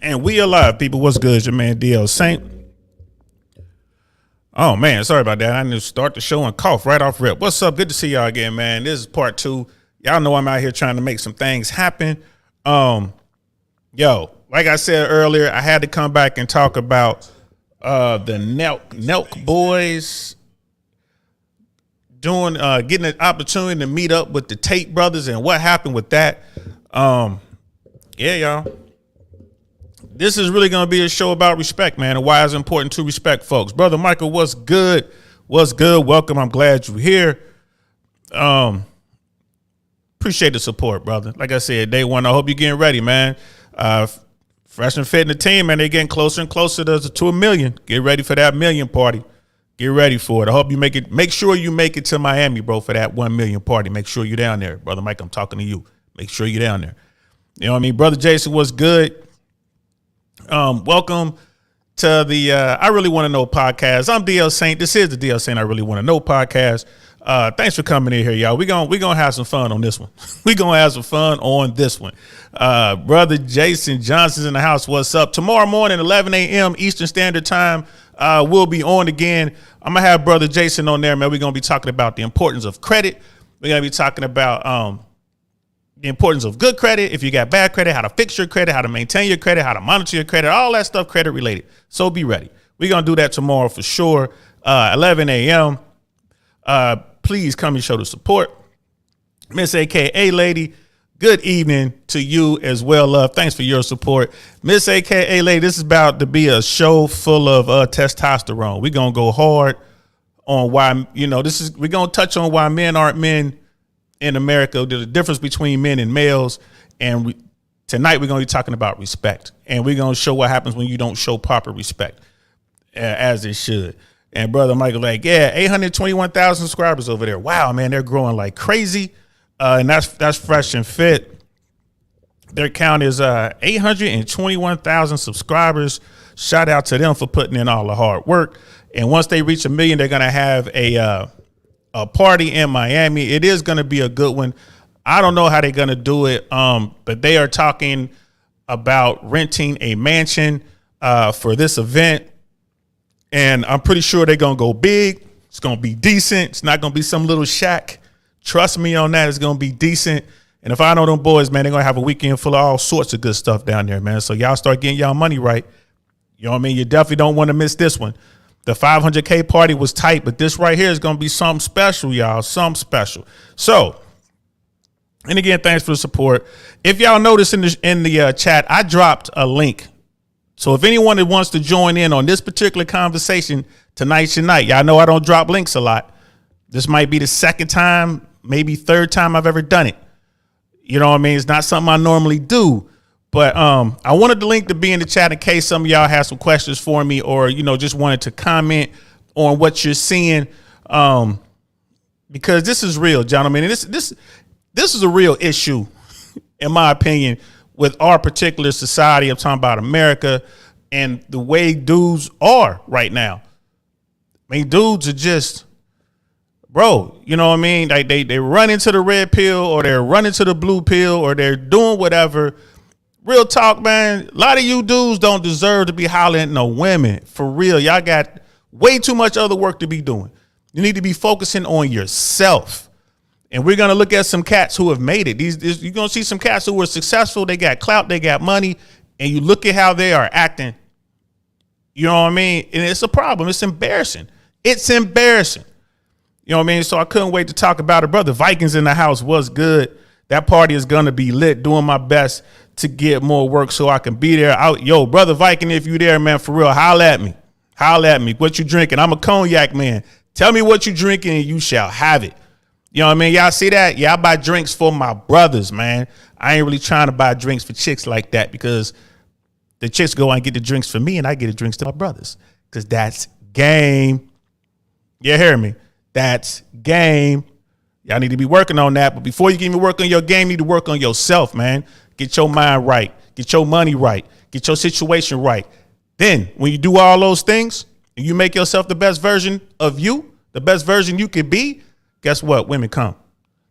And we alive, people. What's good? It's your man DL Saint. Oh man, sorry about that. I need to start the show and cough right off rip. What's up? Good to see y'all again, man. This is part 2. Y'all know I'm out here trying to make some things happen. Yo, like I said earlier, I had to come back and talk about the nelk boys doing getting an opportunity to meet up with the Tate Brothers and what happened with that. Yeah, y'all. This is really going to be a show about respect, man, and why it's important to respect folks. Brother Michael, what's good? What's good? Welcome. I'm glad you're here. Appreciate the support, brother. Like I said, day one, I hope you're getting ready, man. Fresh and fit in the team, man. They're getting closer and closer to $1 million. Get ready for that million party. Get ready for it. I hope you make it. Make sure you make it to Miami, bro, for that 1 million party. Make sure you're down there. Brother Mike, I'm talking to you. Make sure you're down there. You know what I mean? Brother Jason, what's good? Welcome to the I Really Want to Know podcast. I'm DL Saint. This is the DL Saint I Really Want to Know podcast. Thanks for coming in here, y'all. We're gonna have some fun on this one. We're gonna have some fun on this one. Brother Jason Johnson's in the house. What's up? Tomorrow morning, 11 a.m. Eastern Standard Time, we'll be on again. I'm gonna have Brother Jason on there, man. We're gonna be talking about the importance of credit. We're gonna be talking about the importance of good credit. If you got bad credit, how to fix your credit, how to maintain your credit, how to monitor your credit, all that stuff credit related. So be ready. We're going to do that tomorrow for sure. 11 a.m. Please come and show the support. Miss AKA Lady, good evening to you as well, love. Thanks for your support. Miss AKA Lady, this is about to be a show full of testosterone. We're going to go hard on why, we're going to touch on why men aren't men in America, there's a difference between men and males. And tonight we're going to be talking about respect. And we're going to show what happens when you don't show proper respect as it should. And Brother Michael, 821,000 subscribers over there. Wow, man, they're growing like crazy. And that's fresh and fit. Their count is 821,000 subscribers. Shout out to them for putting in all the hard work. And once they reach 1 million, they're going to have a party in Miami. It is going to be a good one. I don't know how they're going to do it, but they are talking about renting a mansion for this event, and I'm pretty sure they're going to go big. It's going to be decent. It's not going to be some little shack. Trust me on that. It's going to be decent. And if I know them boys, man, they're going to have a weekend full of all sorts of good stuff down there, man. So y'all start getting y'all money right. You know what I mean? You definitely don't want to miss this one. The 500K party was tight, but this right here is going to be something special, y'all. Something special. So, and again, thanks for the support. If y'all notice in the chat, I dropped a link. So if anyone that wants to join in on this particular conversation, tonight's your night. Y'all know I don't drop links a lot. This might be the second time, maybe third time I've ever done it. You know what I mean? It's not something I normally do. But I wanted the link to be in the chat in case some of y'all have some questions for me or, just wanted to comment on what you're seeing, because this is real, gentlemen. And this is a real issue, in my opinion, with our particular society. I'm talking about America and the way dudes are right now. I mean, dudes are just, bro, you know what I mean? Like they run into the red pill or they're running to the blue pill or they're doing whatever. Real talk, man. A lot of you dudes don't deserve to be hollering at no women. For real. Y'all got way too much other work to be doing. You need to be focusing on yourself. And we're going to look at some cats who have made it. You're going to see some cats who are successful. They got clout. They got money. And you look at how they are acting. You know what I mean? And it's a problem. It's embarrassing. It's embarrassing. You know what I mean? So I couldn't wait to talk about it. Brother Vikings in the house was good. That party is going to be lit. Doing my best to get more work so I can be there. Yo, Brother Viking, if you there, man, for real, holla at me. Holla at me. What you drinking? I'm a cognac man. Tell me what you drinking and you shall have it. You know what I mean? Y'all see that? Yeah, I buy drinks for my brothers, man. I ain't really trying to buy drinks for chicks like that because the chicks go and get the drinks for me and I get the drinks to my brothers because that's game. You hear me? That's game. Y'all need to be working on that. But before you can even work on your game, you need to work on yourself, man. Get your mind right. Get your money right. Get your situation right. Then when you do all those things and you make yourself the best version of you, the best version you could be, guess what? Women come.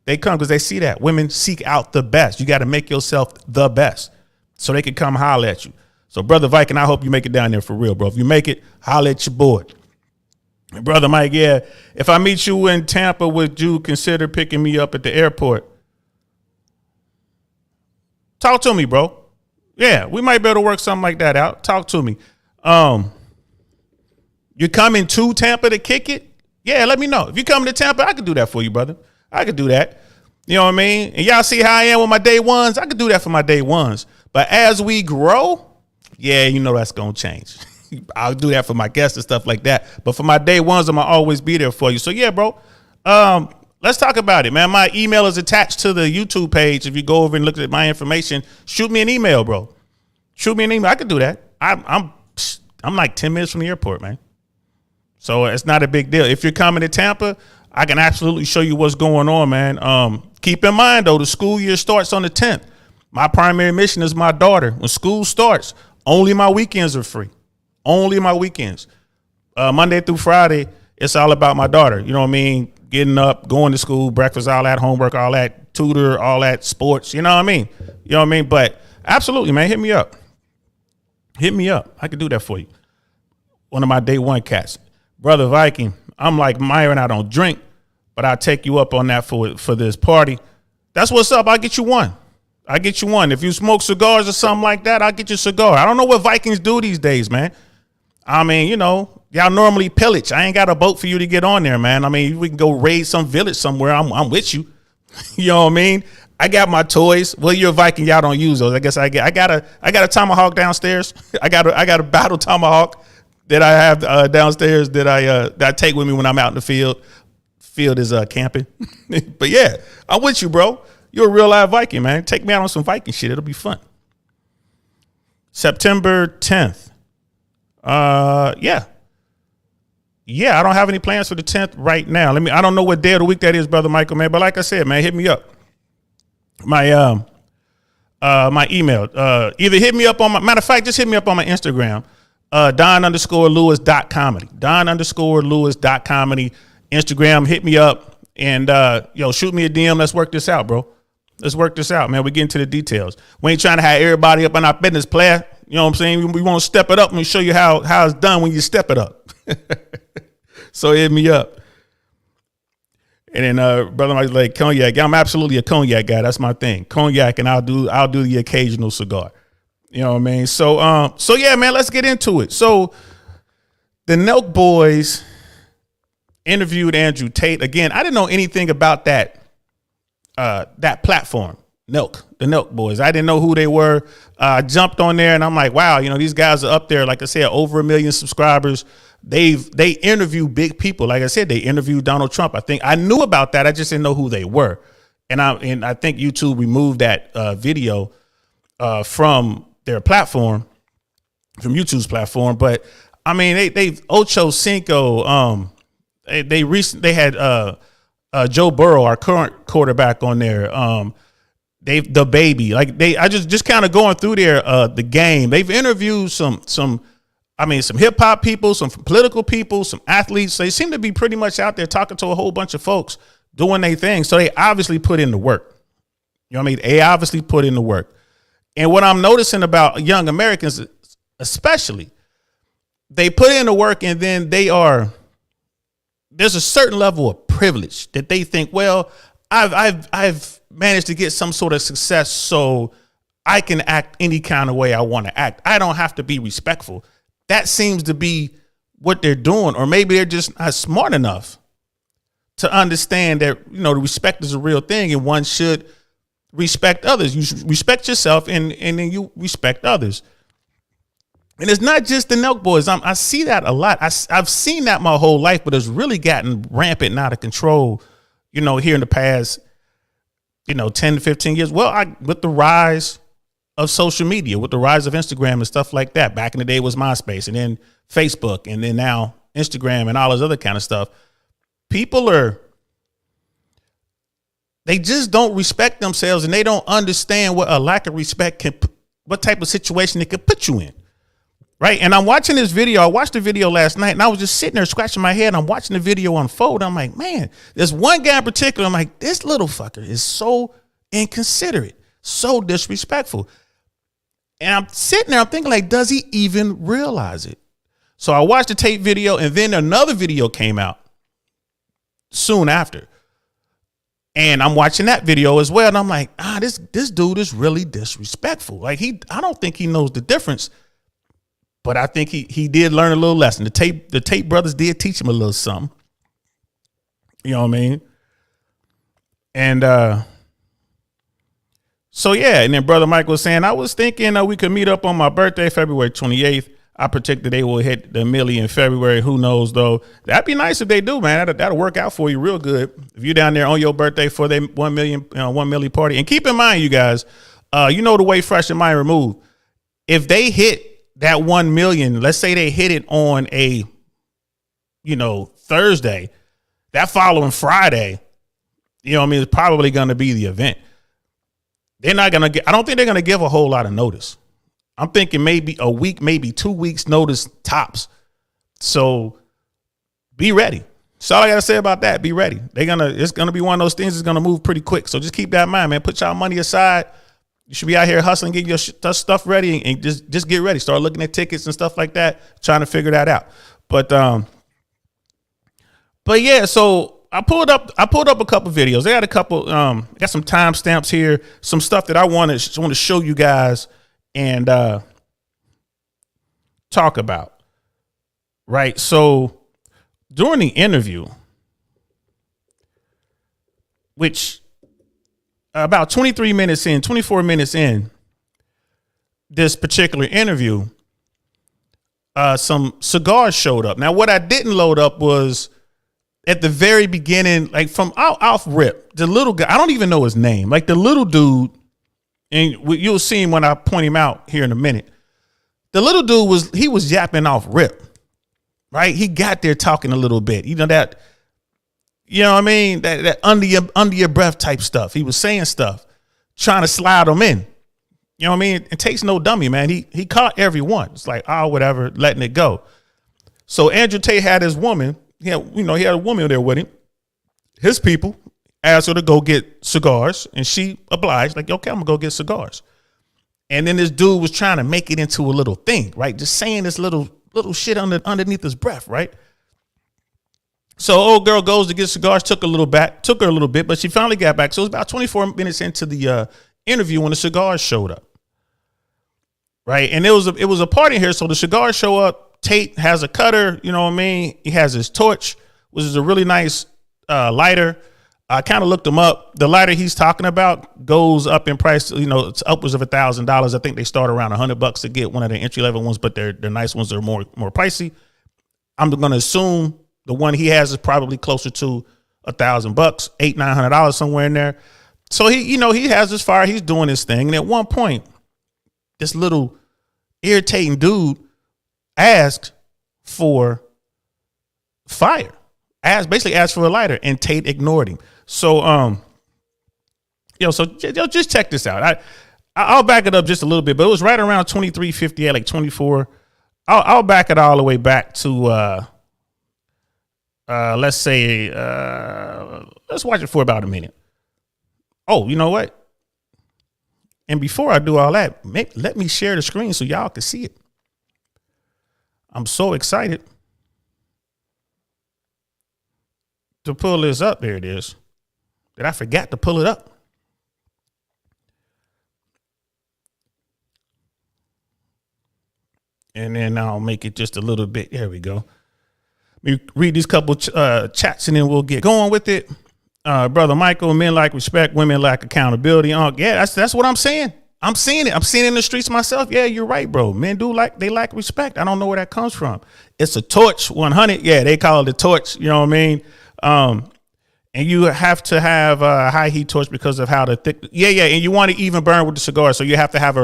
They come because they see that. Women seek out the best. You got to make yourself the best so they can come holler at you. So, Brother Viking, I hope you make it down there for real, bro. If you make it, holla at your boy. Brother Mike, yeah, if I meet you in Tampa, would you consider picking me up at the airport? Talk to me, bro. Yeah, we might be able to work something like that out. Talk to me. You coming to Tampa to kick it? Yeah, let me know. If you coming to Tampa, I could do that for you, brother. I could do that. You know what I mean? And y'all see how I am with my day ones? I could do that for my day ones. But as we grow, yeah, you know that's going to change. I'll do that for my guests and stuff like that. But for my day ones, I'm going to always be there for you. So, yeah, bro, let's talk about it, man. My email is attached to the YouTube page. If you go over and look at my information, shoot me an email, bro. Shoot me an email. I could do that. I'm like 10 minutes from the airport, man. So it's not a big deal. If you're coming to Tampa, I can absolutely show you what's going on, man. Keep in mind, though, the school year starts on the 10th. My primary mission is my daughter. When school starts, only my weekends are free. Only my weekends. Monday through Friday, it's all about my daughter. You know what I mean? Getting up, going to school, breakfast, all that, homework, all that, tutor, all that, sports. You know what I mean? You know what I mean? But absolutely, man, hit me up. Hit me up. I could do that for you. One of my day one cats. Brother Viking, I'm like Myron, I don't drink, but I'll take you up on that for this party. That's what's up. I'll get you one. I'll get you one. If you smoke cigars or something like that, I'll get you a cigar. I don't know what Vikings do these days, man. I mean, you know, y'all normally pillage. I ain't got a boat for you to get on there, man. I mean, we can go raid some village somewhere. I'm with you. You know what I mean? I got my toys. Well, you're a Viking. Y'all don't use those. I guess I got a tomahawk downstairs. I got a battle tomahawk that I have downstairs that I take with me when I'm out in the field. Field is camping. But yeah, I'm with you, bro. You're a real live Viking, man. Take me out on some Viking shit. It'll be fun. September 10th. Yeah, I don't have any plans for the 10th right now. I don't know what day of the week that is, Brother Michael, man. But like I said, man, hit me up. My email. Either hit me up on matter of fact, just hit me up on my Instagram. Don_Lewis.comedy. Don_Lewis.comedy. Instagram, hit me up and shoot me a DM. Let's work this out, bro. Let's work this out, man. We get into the details. We ain't trying to have everybody up on our business player. You know what I'm saying? We want to step it up and show you how it's done when you step it up. So hit me up. And then brother Mike's like cognac. I'm absolutely a cognac guy. That's my thing. Cognac, and I'll do the occasional cigar. You know what I mean? So yeah, man, let's get into it. So the Nelk Boys interviewed Andrew Tate. Again, I didn't know anything about that platform, Nelk, the Nelk Boys. I didn't know who they were. I jumped on there and I'm like, wow, you know, these guys are up there. Like I said, over 1 million subscribers. They interview big people. Like I said, they interviewed Donald Trump. I think I knew about that. I just didn't know who they were. And I think YouTube removed that video from their platform, from YouTube's platform. But I mean, they Ocho Cinco. They had Joe Burrow, our current quarterback, on there. The baby, like I just kind of going through the game. They've interviewed some hip hop people, some political people, some athletes. They seem to be pretty much out there talking to a whole bunch of folks doing their thing. So they obviously put in the work. You know what I mean? They obviously put in the work. And what I'm noticing about young Americans, especially, they put in the work and then there's a certain level of privilege that they think, well, I've managed to get some sort of success, so I can act any kind of way I want to act. I don't have to be respectful. That seems to be what they're doing, or maybe they're just not smart enough to understand that, you know, the respect is a real thing and one should respect others. You should respect yourself and then you respect others. And it's not just the Nelk Boys. I see that a lot. I've seen that my whole life, but it's really gotten rampant and out of control, you know, here in the past, 10 to 15 years. Well, with the rise of social media, with the rise of Instagram and stuff like that. Back in the day it was MySpace, and then Facebook, and then now Instagram and all this other kind of stuff. People they just don't respect themselves, and they don't understand what a lack of respect what type of situation it could put you in. Right. And I'm watching this video. I watched the video last night and I was just sitting there scratching my head. I'm watching the video unfold. I'm like, man, there's one guy in particular. I'm like, this little fucker is so inconsiderate, so disrespectful. And I'm sitting there, I'm thinking like, does he even realize it? So I watched the Tate video, and then another video came out soon after. And I'm watching that video as well. And I'm like, this dude is really disrespectful. Like I don't think he knows the difference, but I think he did learn a little lesson. The Tate brothers did teach him a little something. You know what I mean? And, so yeah, and then Brother Mike was saying, I was thinking we could meet up on my birthday, February 28th. I predicted they will hit the milli in February. Who knows though? That'd be nice if they do, man. That'll work out for you real good. If you're down there on your birthday for their 1 million party. And keep in mind, you guys, the way Fresh and Mind Removed, if they hit that 1 million, let's say they hit it on a, Thursday, that following Friday, it's probably going to be the event. They're not going to I don't think they're going to give a whole lot of notice. I'm thinking maybe a week, maybe 2 weeks notice tops. So be ready. That's all I got to say about that. Be ready. It's going to be one of those things that's going to move pretty quick. So just keep that in mind, man. Put y'all money aside. You should be out here hustling, getting your stuff ready, and just get ready. Start looking at tickets and stuff like that, trying to figure that out. But yeah, so I pulled up a couple videos. I got a couple, got some timestamps here, some stuff that I want to show you guys and talk about. Right. So during the interview, which about 24 minutes in this particular interview, some cigars showed up. Now, what I didn't load up was at the very beginning, like from off rip, the little guy, I don't even know his name, like the little dude, and you'll see him when I point him out here in a minute. The little dude was yapping off rip, right? He got there talking a little bit, that, that under your breath type stuff. He was saying stuff, trying to slide them in. You know what I mean? It takes no dummy, man. He caught everyone. It's like, whatever, letting it go. So Andrew Tate had his woman. He had a woman there with him. His people asked her to go get cigars, and she obliged, like, okay, I'm gonna go get cigars. And then this dude was trying to make it into a little thing, right? Just saying this little shit underneath his breath, right? So old girl goes to get cigars, took her a little bit, but she finally got back. So it was about 24 minutes into the interview when the cigars showed up, right? And it was a party here, so the cigars show up. Tate has a cutter, you know what I mean? He has his torch, which is a really nice lighter. I kind of looked him up. The lighter he's talking about goes up in price. It's upwards of $1,000. I think they start around $100 to get one of the entry level ones, but their nice ones are more pricey. I'm going to assume the one he has is probably closer to $1,000, $800-900 somewhere in there. So he has this fire. He's doing his thing, and at one point, this little irritating dude asked for fire, basically asked for a lighter, and Tate ignored him. So, just check this out. I'll back it up just a little bit, but it was right around 23:58, like 24. I'll back it all the way back to, let's say, let's watch it for about a minute. Oh, you know what? And before I do all that, let me share the screen so y'all can see it. I'm so excited to pull this up. There it is. That I forgot to pull it up. And then I'll make it just a little bit. There we go. Let me read these couple chats and then we'll get going with it. Brother Michael, men lack respect, women lack accountability. Yeah, that's what I'm saying. I'm seeing it. I'm seeing it in the streets myself. Yeah, you're right, bro. Men they lack respect. I don't know where that comes from. It's a torch 100. Yeah, they call it a torch. You know what I mean? And you have to have a high heat torch because of how the thick. Yeah. And you want to even burn with the cigar. So you have to have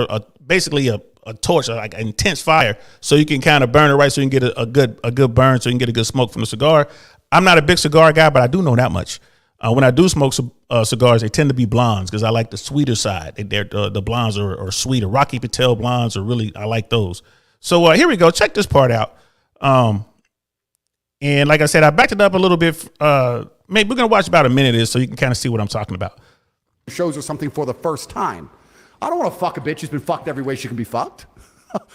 basically a torch, like an intense fire, so you can kind of burn it right. So you can get a good burn. So you can get a good smoke from the cigar. I'm not a big cigar guy, but I do know that much. When I do smoke cigars, they tend to be blondes because I like the sweeter side. The blondes are sweeter. Rocky Patel blondes I like those. So here we go. Check this part out. And like I said, I backed it up a little bit. Maybe we're going to watch about a minute of this so you can kind of see what I'm talking about. Shows us something for the first time. I don't want to fuck a bitch who's been fucked every way she can be fucked.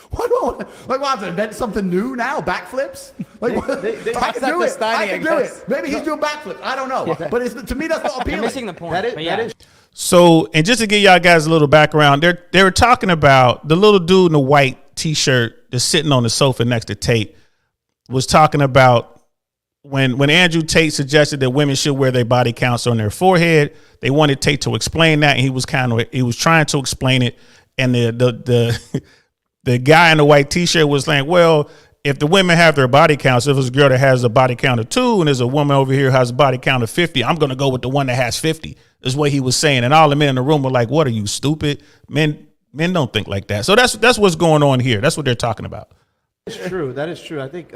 Why don't like? Well, I have to invent something new now? Backflips? Like, I can do it. I can do it. Maybe he's doing backflips. I don't know. Yeah. But to me, that's not appealing. You're missing the point. That is. So, and just to give y'all guys a little background, they were talking about the little dude in the white T-shirt that's sitting on the sofa next to Tate was talking about when Andrew Tate suggested that women should wear their body counts on their forehead. They wanted Tate to explain that, and he was trying to explain it, and the guy in the white T-shirt was like, well, if the women have their body counts, if it's a girl that has a body count of 2 and there's a woman over here who has a body count of 50, I'm going to go with the one that has 50, is what he was saying. And all the men in the room were like, what are you, stupid? Men don't think like that. So that's what's going on here. That's what they're talking about. It's true. That is true. I think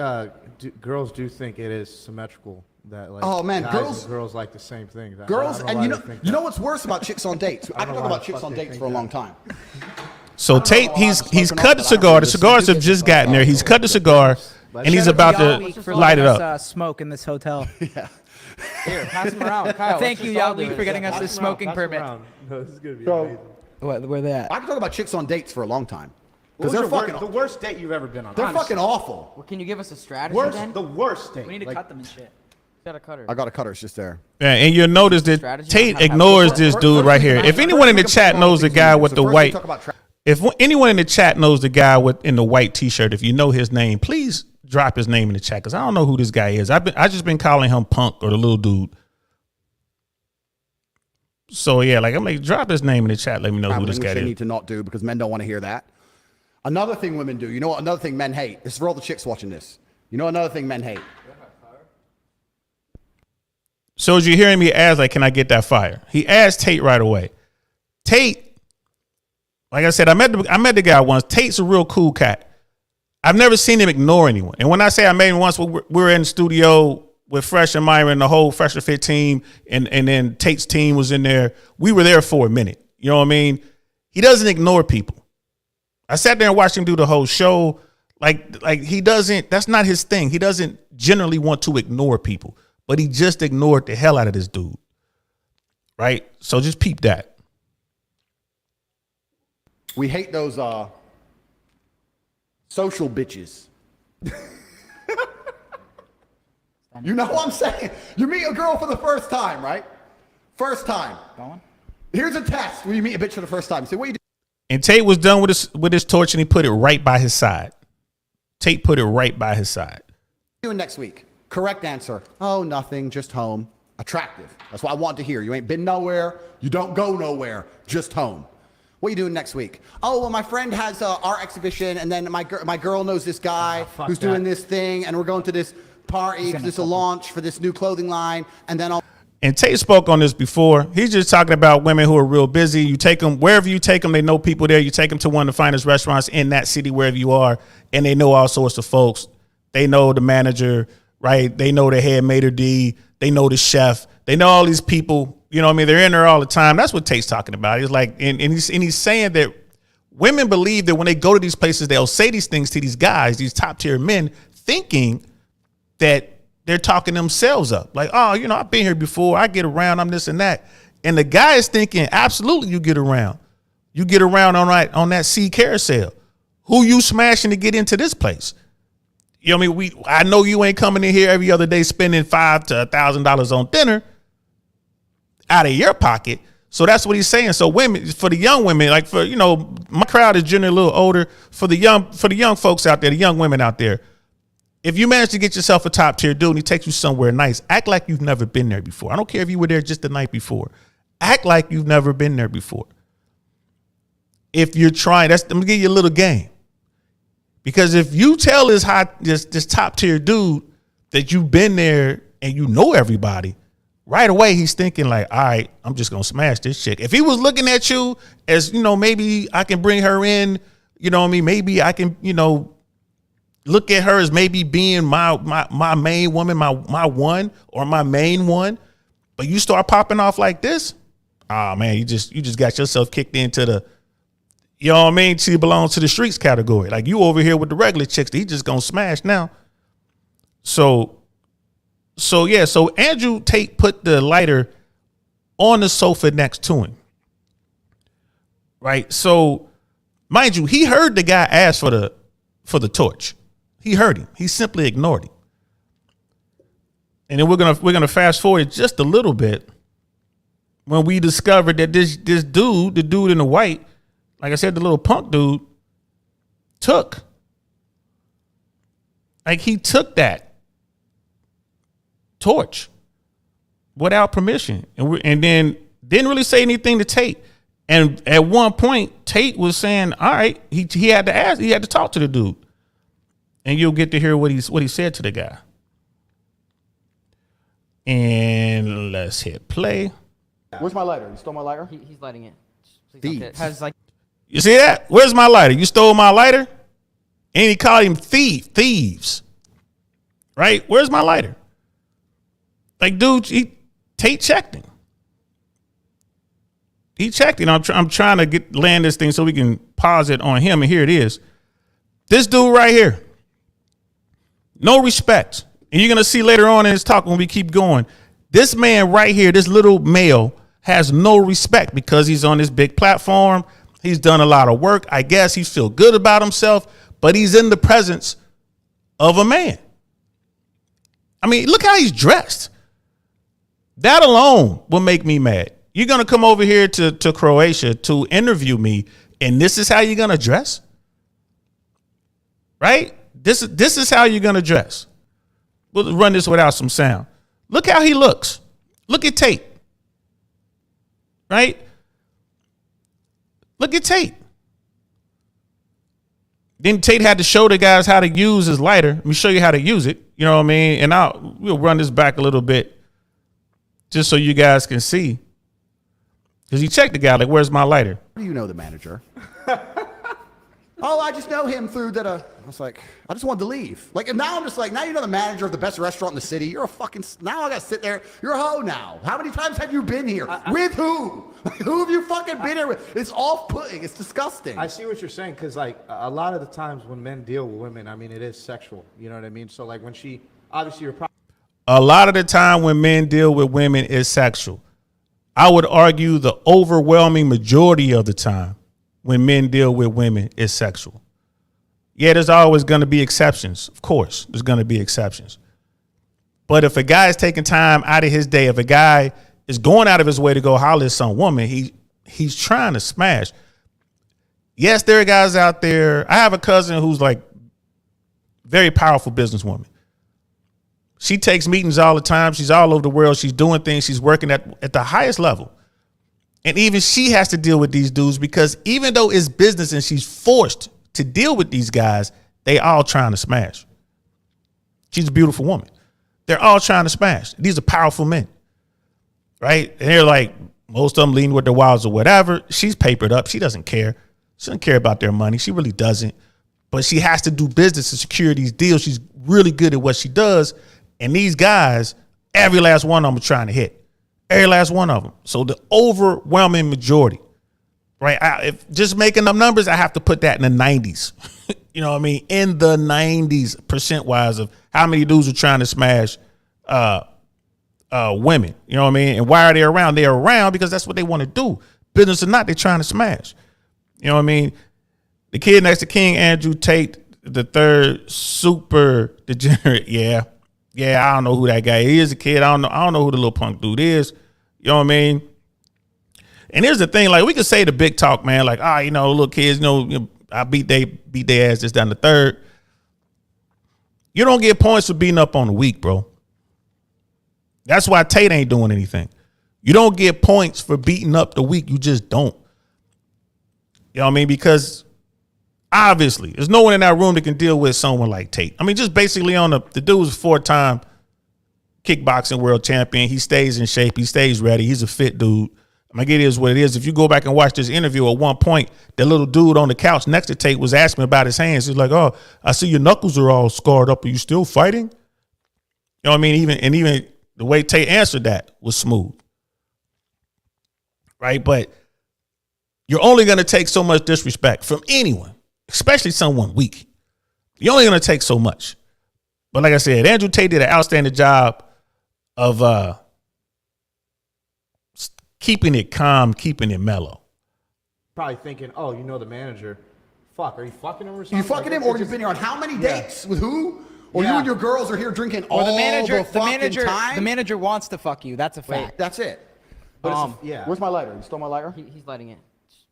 girls do think it is symmetrical. That like oh man, girls like the same things. Girls, and you know what's worse about chicks on dates? I can talk about chicks on dates for a long time. So Tate, he's cut the cigar. The cigars have just gotten there. He's cut the cigar, and he's about to light it up. Smoke in this hotel. Yeah. Here, pass them around, Kyle. Thank you, Yali, for getting us this smoking permit. No, this is gonna be amazing. Where they at? I can talk about chicks on dates for a long time. Because they're fucking the worst date you've ever been on. They're fucking awful. Well, can you give us a strategy then? The worst date. We need to cut them and shit. Got a cutter. I got a cutter. It's just there. Yeah, and you'll notice that Tate ignores this dude right here. If anyone in the chat knows the guy with the white, if anyone in the chat knows the guy in the white T-shirt, if you know his name, please drop his name in the chat because I don't know who this guy is. I just been calling him Punk or the little dude. So yeah, like I'm like, drop his name in the chat. Let me know who this guy is. They need to not do because men don't want to hear that. Another thing women do. You know what? Another thing men hate. This is for all the chicks watching this. You know another thing men hate. So as you're hearing me ask, like, can I get that fire? He asked Tate right away. Tate, like I said, I met the guy once. Tate's a real cool cat. I've never seen him ignore anyone. And when I say I met him once, we were in the studio with Fresh and Myron, the whole Fresh and Fit team, and then Tate's team was in there. We were there for a minute. You know what I mean? He doesn't ignore people. I sat there and watched him do the whole show. Like he doesn't, that's not his thing. He doesn't generally want to ignore people. But he just ignored the hell out of this dude. Right? So just peep that. We hate those social bitches. You know what I'm saying? You meet a girl for the first time, right? First time. Here's a test when you meet a bitch for the first time. You say, what you do? And Tate was done with his torch and he put it right by his side. Tate put it right by his side. What are you doing next week? Correct answer. Oh, nothing, just home. Attractive. That's what I want to hear. You ain't been nowhere. You don't go nowhere. Just home. What are you doing next week? Oh, well, my friend has an art exhibition, and then my girl knows this guy who's doing this thing, and we're going to this party because it's a launch for this new clothing line, and then I'll... And Tate spoke on this before. He's just talking about women who are real busy. You take them, wherever you take them, they know people there. You take them to one of the finest restaurants in that city, wherever you are, and they know all sorts of folks. They know the manager, right? They know the head maitre d'. They know the chef. They know all these people. You know what I mean? They're in there all the time. That's what Tate's talking about. He's like, and he's saying that women believe that when they go to these places, they'll say these things to these guys, these top tier men, thinking that they're talking themselves up. Like, oh, you know, I've been here before. I get around. I'm this and that. And the guy is thinking, absolutely, you get around. You get around on that C carousel. Who you smashing to get into this place? You know what I mean? I know you ain't coming in here every other day spending $500 to $1,000 on dinner out of your pocket. So that's what he's saying. So women, for the young women, like for, you know, my crowd is generally a little older. For the young folks out there, the young women out there, if you manage to get yourself a top tier dude and he takes you somewhere nice, act like you've never been there before. I don't care if you were there just the night before. Act like you've never been there before. If you're trying, let me give you a little game. Because if you tell this top tier dude that you've been there and you know everybody, right away he's thinking like, all right, I'm just gonna smash this chick. If he was looking at you as, you know, maybe I can bring her in, you know what I mean? Maybe I can, you know, look at her as maybe being my main woman, my one or my main one. But you start popping off like this, oh man, you just got yourself kicked into the, you know what I mean? She belongs to the streets category. Like you over here with the regular chicks, he just gonna smash now. So yeah, so Andrew Tate put the lighter on the sofa next to him. right? So, mind you, he heard the guy ask for the torch. He heard him. He simply ignored him. And then we're gonna fast forward just a little bit when we discovered that this dude, the dude in the white, like I said, the little punk dude, he took that torch without permission, and then didn't really say anything to Tate. And at one point, Tate was saying, "All right," he had to talk to the dude, and you'll get to hear what he said to the guy. And let's hit play. Where's my lighter? You stole my lighter? He's lighting it. Please Thieves. don't. It has like. You see that? Where's my lighter? You stole my lighter? And he called him thieves. Right? Where's my lighter? Like, dude, Tate checked him. He checked it. I'm trying to land this thing so we can pause it on him. And here it is. This dude right here. No respect. And you're going to see later on in his talk when we keep going. This man right here, this little male, has no respect because he's on this big platform. He's done a lot of work. I guess he feels good about himself, but he's in the presence of a man. I mean, look how he's dressed. That alone will make me mad. You're going to come over here to Croatia to interview me, and this is how you're going to dress? Right? This is how you're going to dress. We'll run this without some sound. Look how he looks. Look at Tate. Right? Look at Tate. Then Tate had to show the guys how to use his lighter. Let me show you how to use it. You know what I mean? And we'll run this back a little bit just so you guys can see. Because he checked the guy, like, where's my lighter? How do you know the manager? Oh, I just know him through that. I was like, I just wanted to leave. Like, and now I'm just like, now you know the manager of the best restaurant in the city. You're a fucking, now I got to sit there. You're a hoe now. How many times have you been here? With who? Who have you fucking been here with? It's off-putting. It's disgusting. I see what you're saying, because like a lot of the times when men deal with women, I mean, it is sexual. You know what I mean? So like when she, obviously you're probably. A lot of the time when men deal with women is sexual. I would argue the overwhelming majority of the time when men deal with women is sexual. Yeah, there's always going to be exceptions. Of course, there's going to be exceptions. But if a guy is taking time out of his day, if a guy is going out of his way to go holler at some woman, he's trying to smash. Yes, there are guys out there. I have a cousin who's like very powerful businesswoman. She takes meetings all the time. She's all over the world. She's doing things. She's working at the highest level. And even she has to deal with these dudes because even though it's business and she's forced to deal with these guys, they all trying to smash. She's a beautiful woman. They're all trying to smash. These are powerful men, right? And they're like, most of them lean with their wives or whatever. She's papered up. She doesn't care. She doesn't care about their money. She really doesn't. But she has to do business to secure these deals. She's really good at what she does. And these guys, every last one of them are trying to hit. Every last one of them. So the overwhelming majority, right? If just making up numbers, I have to put that in the 90s. You know what I mean? In the 90s percent-wise of how many dudes are trying to smash women. You know what I mean? And why are they around? They're around because that's what they want to do. Business or not, they're trying to smash. You know what I mean? The kid next to King Andrew Tate, the third super degenerate. Yeah, I don't know who that guy is. He is a kid. I don't know who the little punk dude is. You know what I mean? And here's the thing, like we could say the big talk, man, like, you know, little kids, you know I beat their ass just down the third. You don't get points for beating up on the weak, bro. That's why Tate ain't doing anything. You don't get points for beating up the weak. You just don't. You know what I mean? Because obviously, there's no one in that room that can deal with someone like Tate. I mean, just basically on the dude's 4-time kickboxing world champion. He stays in shape. He stays ready. He's a fit dude. I mean, it is what it is. If you go back and watch this interview, at one point, the little dude on the couch next to Tate was asking about his hands. He's like, "Oh, I see your knuckles are all scarred up. Are you still fighting?" You know what I mean? Even the way Tate answered that was smooth. Right? But you're only going to take so much disrespect from anyone, especially someone weak. You're only going to take so much. But like I said, Andrew Tate did an outstanding job of keeping it calm, keeping it mellow. probably thinking, oh, you know the manager. Fuck, are you fucking him or something? You fucking him, or you've been here on how many dates with who? Or you and your girls are here drinking all the manager, time? the manager wants to fuck you. That's a fact. That's it. But yeah. Where's my lighter? You stole my lighter? He's lighting it.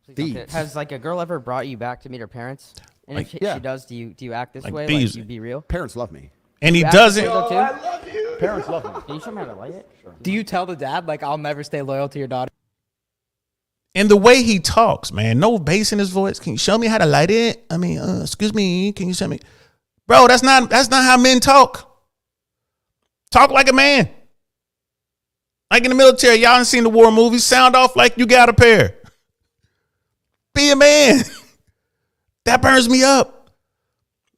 Please don't Thieves. hit it. Has like a girl ever brought you back to meet her parents? And if she does, do you act this way? thieves. Like you be real? Parents love me. And he You doesn't. act this way, though, too? love you. Parents love me. Can you show me how to light it? Sure. Do you tell the dad like I'll never stay loyal to your daughter? And the way he talks, man, no bass in his voice. Can you show me how to light it? I mean, excuse me, can you show me? Bro, that's not how men talk. Talk like a man. Like in the military, y'all ain't seen the war movies. Sound off like you got a pair. Be a man. That burns me up.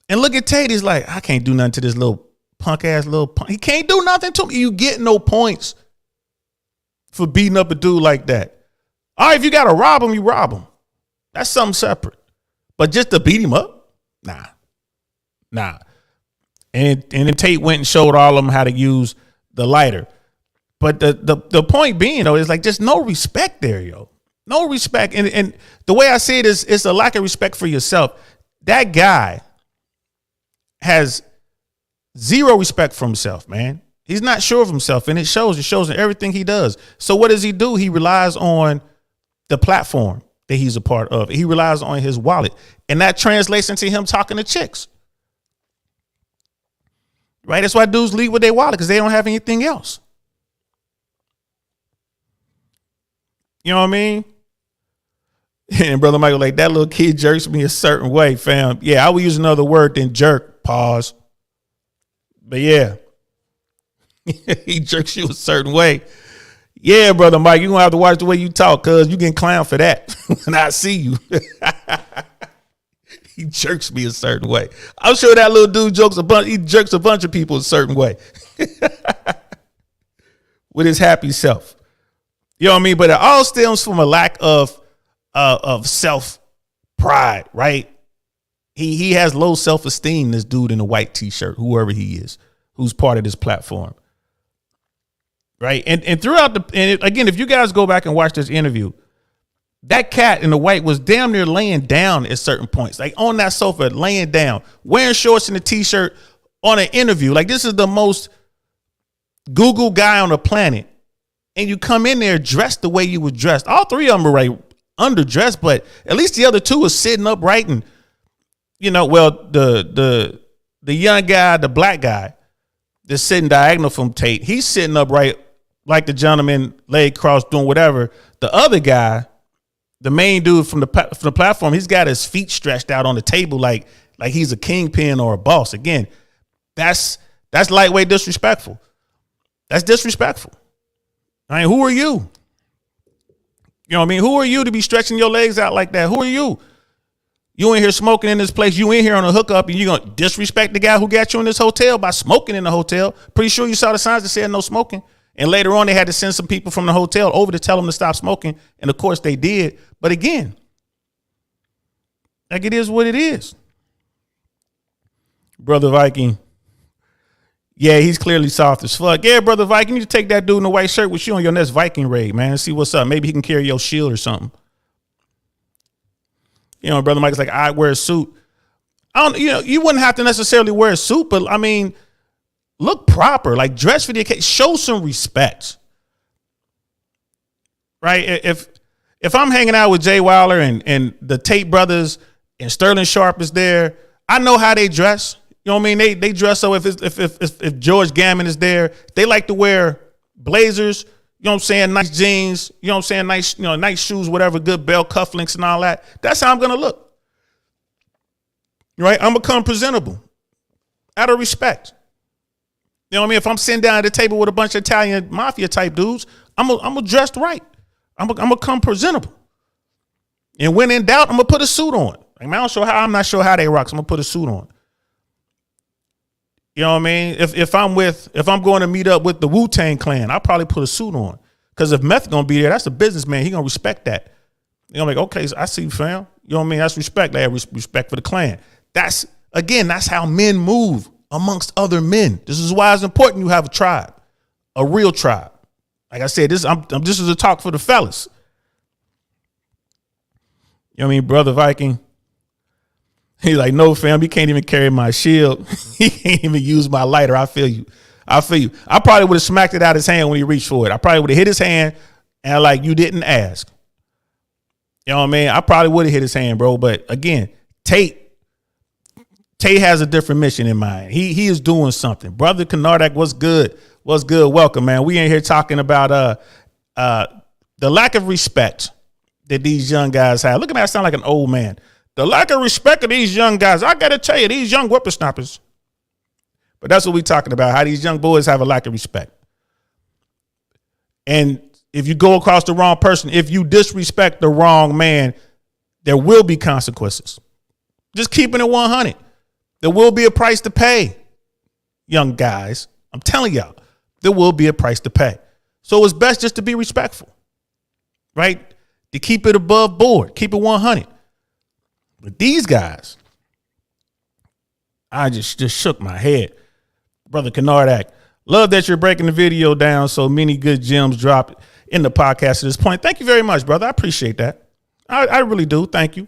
And look at Tate. He's like, I can't do nothing to this little punk ass little punk. He can't do nothing to me. You get no points for beating up a dude like that. All right, if you got to rob him, you rob him. That's something separate. But just to beat him up? Nah. And then Tate went and showed all of them how to use the lighter. But the point being, though, is like just no respect there, yo. No respect. And the way I see it is it's a lack of respect for yourself. That guy has zero respect for himself, man. He's not sure of himself, and it shows. It shows in everything he does. So what does he do? He relies on the platform that he's a part of. He relies on his wallet, and that translates into him talking to chicks. Right? That's why dudes leave with their wallet, because they don't have anything else. You know what I mean? And Brother Michael, like, that little kid jerks me a certain way, fam. Yeah, I would use another word than jerk. Pause. But yeah, he jerks you a certain way. Yeah, Brother Mike, you're going to have to watch the way you talk, because you getting clowned for that when I see you. He jerks me a certain way. I'm sure that little dude he jerks a bunch of people a certain way with his happy self. You know what I mean? But it all stems from a lack of self pride, right? He has low self-esteem, this dude in a white t-shirt, whoever he is, who's part of this platform. Right. And throughout again, if you guys go back and watch this interview, that cat in the white was damn near laying down at certain points, like on that sofa, laying down, wearing shorts and a t-shirt on an interview. Like, this is the most Google guy on the planet. And you come in there dressed the way you were dressed. All three of them were right underdressed, but at least the other two was sitting upright. And, you know, well, the young guy, the black guy that's sitting diagonal from Tate, he's sitting upright like the gentleman, leg crossed, doing whatever. The other guy, the main dude from the platform, he's got his feet stretched out on the table like he's a kingpin or a boss. Again, that's lightweight disrespectful. That's disrespectful. I mean, who are you? You know what I mean? Who are you to be stretching your legs out like that? Who are you? You in here smoking in this place. You in here on a hookup, and you going to disrespect the guy who got you in this hotel by smoking in the hotel. Pretty sure you saw the signs that said no smoking. And later on, they had to send some people from the hotel over to tell them to stop smoking. And of course they did. But again, like, it is what it is. Brother Viking. Yeah, he's clearly soft as fuck. Yeah, Brother Viking, you need to take that dude in the white shirt with you on your next Viking raid, man. See what's up. Maybe he can carry your shield or something. You know, Brother Mike's like, I wear a suit. You wouldn't have to necessarily wear a suit, but I mean, look proper, like dress for the occasion, show some respect. Right? If I'm hanging out with Jay Wilder and the Tate Brothers and Sterling Sharp is there, I know how they dress. You know what I mean? They dress so if George Gammon is there, they like to wear blazers, you know what I'm saying, nice jeans, you know what I'm saying, nice shoes, whatever, good belt cufflinks and all that. That's how I'm gonna look. Right? I'm gonna come presentable. Out of respect. You know what I mean? If I'm sitting down at a table with a bunch of Italian mafia type dudes, I'm gonna dress right. I'm gonna come presentable. And when in doubt, I'm gonna put a suit on. Like, man, I'm not sure how they rock, so I'm gonna put a suit on. You know what I mean? If I'm going to meet up with the Wu-Tang Clan, I'll probably put a suit on. Because if Meth gonna be there, that's a businessman. He gonna respect that. You know, like, okay, so I see you, fam. You know what I mean? That's respect. They have respect for the clan. That's how men move amongst other men. This is why it's important you have a tribe, a real tribe. Like I said, this is a talk for the fellas. You know what I mean? Brother Viking. He's like, no, fam, he can't even carry my shield. He can't even use my lighter. I feel you. I probably would have smacked it out of his hand when he reached for it. I probably would have hit his hand and like, you didn't ask. You know what I mean? I probably would have hit his hand, bro. But again, Tate has a different mission in mind. He is doing something. Brother Canardak, what's good? What's good? Welcome, man. We in here talking about the lack of respect that these young guys have. Look at me, I sound like an old man. The lack of respect of these young guys. I got to tell you, these young whippersnappers. But that's what we're talking about, how these young boys have a lack of respect. And if you go across the wrong person, if you disrespect the wrong man, there will be consequences. Just keeping it 100. There will be a price to pay, young guys. I'm telling y'all, there will be a price to pay. So it's best just to be respectful, right? To keep it above board, keep it 100. But these guys, I just shook my head. Brother Canardak, love that you're breaking the video down so many good gems dropped in the podcast at this point. Thank you very much, brother. I appreciate that. I really do. Thank you.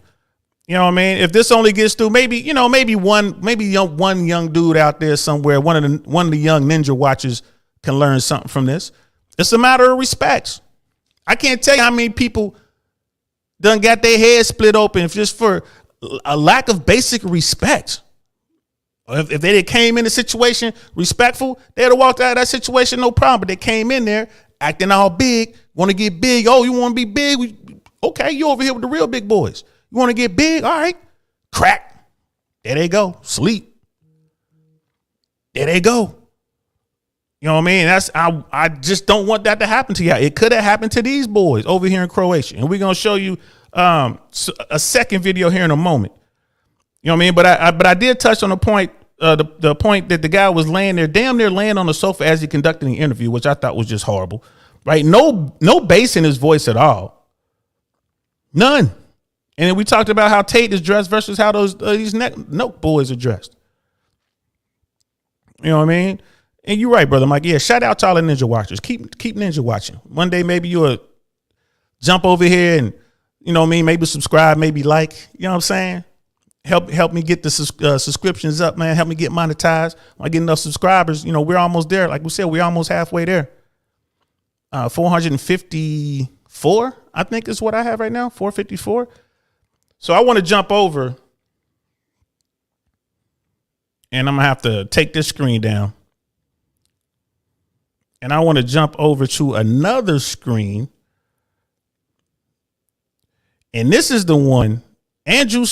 You know what I mean? If this only gets through, maybe one young dude out there somewhere, one of the young ninja watchers can learn something from this. It's a matter of respect. I can't tell you how many people done got their heads split open just for a lack of basic respect. If they came in a situation respectful, they'd have walked out of that situation, no problem. But they came in there acting all big, want to get big. Oh, you want to be big? Okay, you over here with the real big boys. You want to get big? All right. Crack. There they go. Sleep. There they go. You know what I mean? I just don't want that to happen to y'all. It could have happened to these boys over here in Croatia. And we're going to show you a second video here in a moment. You know what I mean? But I did touch on the point, the point that the guy was laying there, damn near laying on the sofa as he conducted the interview, which I thought was just horrible, right? No bass in his voice at all. None. And then we talked about how Tate is dressed versus how these nelk boys are dressed. You know what I mean? And you're right, brother Mike. Yeah, shout out to all the ninja watchers. Keep ninja watching. One day maybe you'll jump over here and, you know what I mean, maybe subscribe, maybe like, you know what I'm saying? Help me get the subscriptions up, man. Help me get monetized. When I get enough subscribers, you know, we're almost there. Like we said, we're almost halfway there. 454, I think is what I have right now, 454. So I want to jump over and I'm going to have to take this screen down. And I want to jump over to another screen. And this is the one. Andrew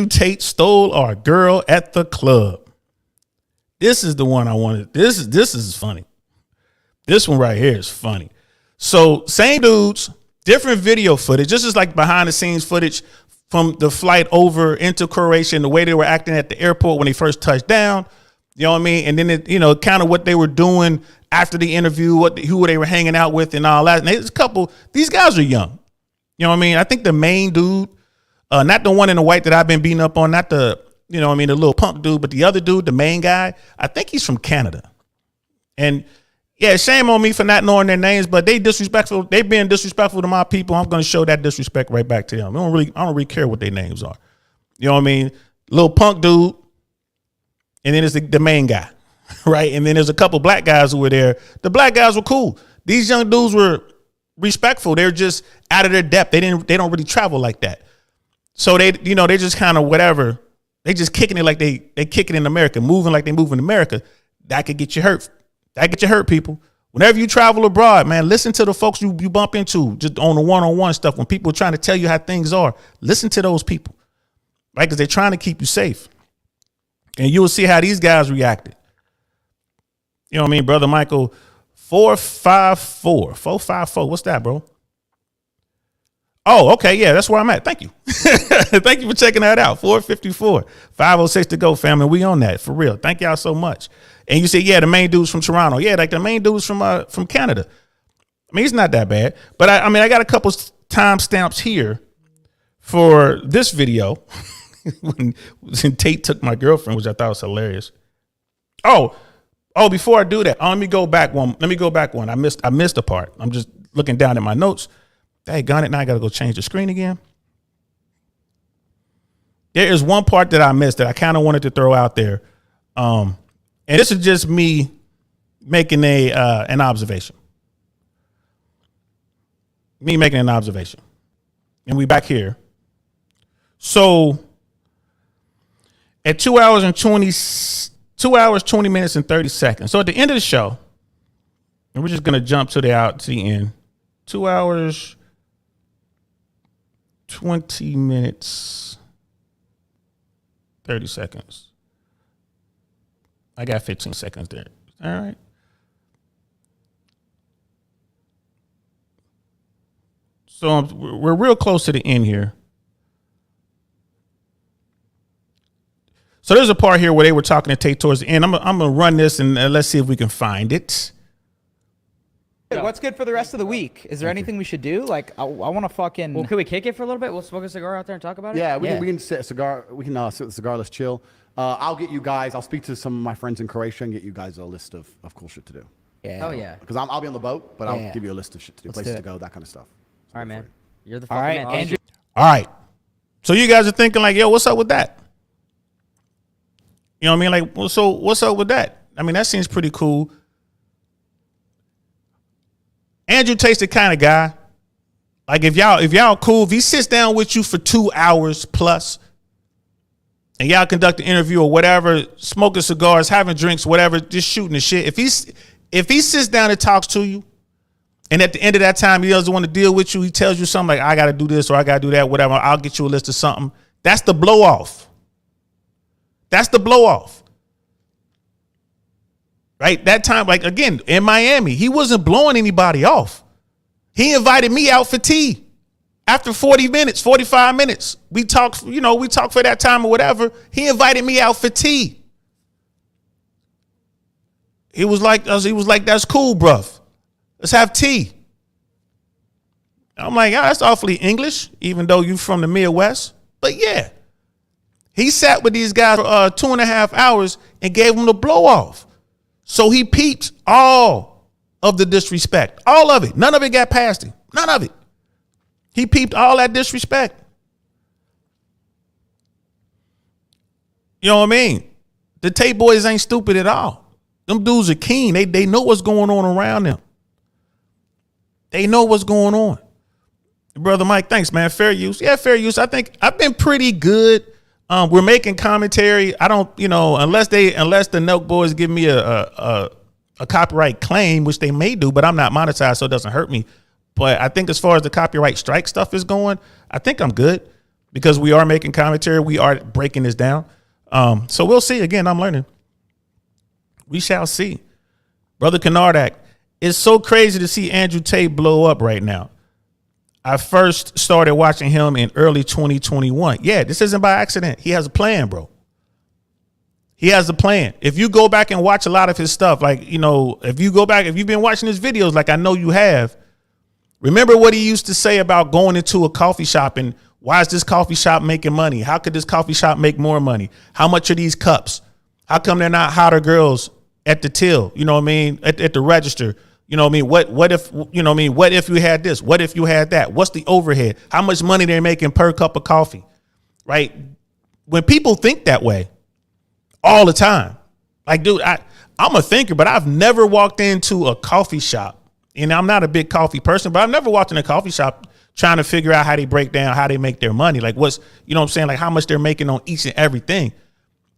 Tate stole our girl at the club. This is the one I wanted. This is funny. This one right here is funny. So same dudes, different video footage. This is like behind the scenes footage from the flight over into Croatia and the way they were acting at the airport when they first touched down. You know what I mean? And then kind of what they were doing after the interview, who they were hanging out with and all that. And there's a couple. These guys are young. You know what I mean? I think the main dude. Not the one in the white that I've been beating up on, not the, you know what I mean, the little punk dude, but the other dude, the main guy, I think he's from Canada. And yeah, shame on me for not knowing their names, but they disrespectful. They being disrespectful to my people. I'm going to show that disrespect right back to them. I don't really care what their names are. You know what I mean? Little punk dude. And then there's the main guy, right? And then there's a couple black guys who were there. The black guys were cool. These young dudes were respectful. They're just out of their depth. They don't really travel like that. So they just kind of whatever. They just kicking it like they kick it in America, moving like they move in America. That could get you hurt. That get you hurt, people. Whenever you travel abroad, man, listen to the folks you bump into just on the one-on-one stuff. When people are trying to tell you how things are, listen to those people, right? Because they're trying to keep you safe. And you will see how these guys reacted. You know what I mean, Brother Michael? 454. What's that, bro? Oh, okay. Yeah, that's where I'm at. Thank you. Thank you for checking that out. 454, 506 to go, family. We on that for real. Thank y'all so much. And you say, yeah, the main dude's from Toronto. Yeah, like the main dude's from Canada. I mean, he's not that bad. But I got a couple timestamps here for this video when Tate took my girlfriend, which I thought was hilarious. Oh, before I do that, let me go back one. I missed a part. I'm just looking down at my notes. Daggone it, now I got to go change the screen again. there is one part that I missed that I kind of wanted to throw out there. And this is just me making an observation. Me making an observation. And we back here. So at 2 hours, 20 minutes and 30 seconds. So at the end of the show, and we're just going to jump to the end. 2 hours, 20 minutes, 30 seconds. I got 15 seconds there. All right. So we're real close to the end here. So there's a part here where they were talking to Tate towards the end. I'm gonna run this and let's see if we can find it. What's good for the rest of the week? Is there anything we should do? Like, I want to fucking. Well, could we kick it for a little bit? We'll smoke a cigar out there and talk about it. Yeah, we can sit a cigar. We can sit with a cigar. Let's chill. I'll get you guys. I'll speak to some of my friends in Croatia and get you guys a list of cool shit to do. Yeah. Oh yeah. Because I'll be on the boat, but I'll Yeah. give you a list of shit to do, Let's places do to it. go, that kind of stuff. All right, man. You're the All fucking right, man. Andrew. All right. So you guys are thinking like, yo, what's up with that? You know what I mean? Like, well, so what's up with that? I mean, that seems pretty cool. Andrew Tate's the kind of guy, like if y'all cool, if he sits down with you for 2 hours plus and y'all conduct an interview or whatever, smoking cigars, having drinks, whatever, just shooting the shit. If he sits down and talks to you and at the end of that time, he doesn't want to deal with you, he tells you something like, I got to do this or I got to do that, whatever, I'll get you a list of something. That's the blow off. That's the blow off. Right? That time, like again, in Miami, he wasn't blowing anybody off. He invited me out for tea. After 40 minutes, 45 minutes, we talked for that time or whatever. He invited me out for tea. He was like, that's cool, bruv. Let's have tea. I'm like, oh, that's awfully English, even though you from the Midwest. But yeah. He sat with these guys for 2.5 hours and gave them the blow off. So he peeped all of the disrespect. All of it. None of it got past him. None of it. He peeped all that disrespect. You know what I mean? The Tate boys ain't stupid at all. Them dudes are keen. They know what's going on around them. They know what's going on. Brother Mike, thanks, man. Fair use. Yeah, fair use. I think I've been pretty good. We're making commentary. I don't, unless the Nelk boys give me a copyright claim, which they may do, but I'm not monetized, so it doesn't hurt me. But I think as far as the copyright strike stuff is going, I think I'm good because we are making commentary. We are breaking this down. So we'll see. Again, I'm learning. We shall see. Brother Kennardak, it's so crazy to see Andrew Tate blow up right now. I first started watching him in early 2021. Yeah, this isn't by accident. He has a plan, bro. He has a plan. If you go back and watch a lot of his stuff, like, if you've been watching his videos, like I know you have, remember what he used to say about going into a coffee shop and why is this coffee shop making money? How could this coffee shop make more money? How much are these cups? How come they're not hotter girls at the till? You know what I mean? At the register. You know what I mean? What if, what if you had this? What if you had that? What's the overhead? How much money they're making per cup of coffee, right? When people think that way all the time, like, dude, I'm a thinker, but I've never walked into a coffee shop, and I'm not a big coffee person, but I've never walked in a coffee shop trying to figure out how they break down, how they make their money. Like what's, like how much they're making on each and everything.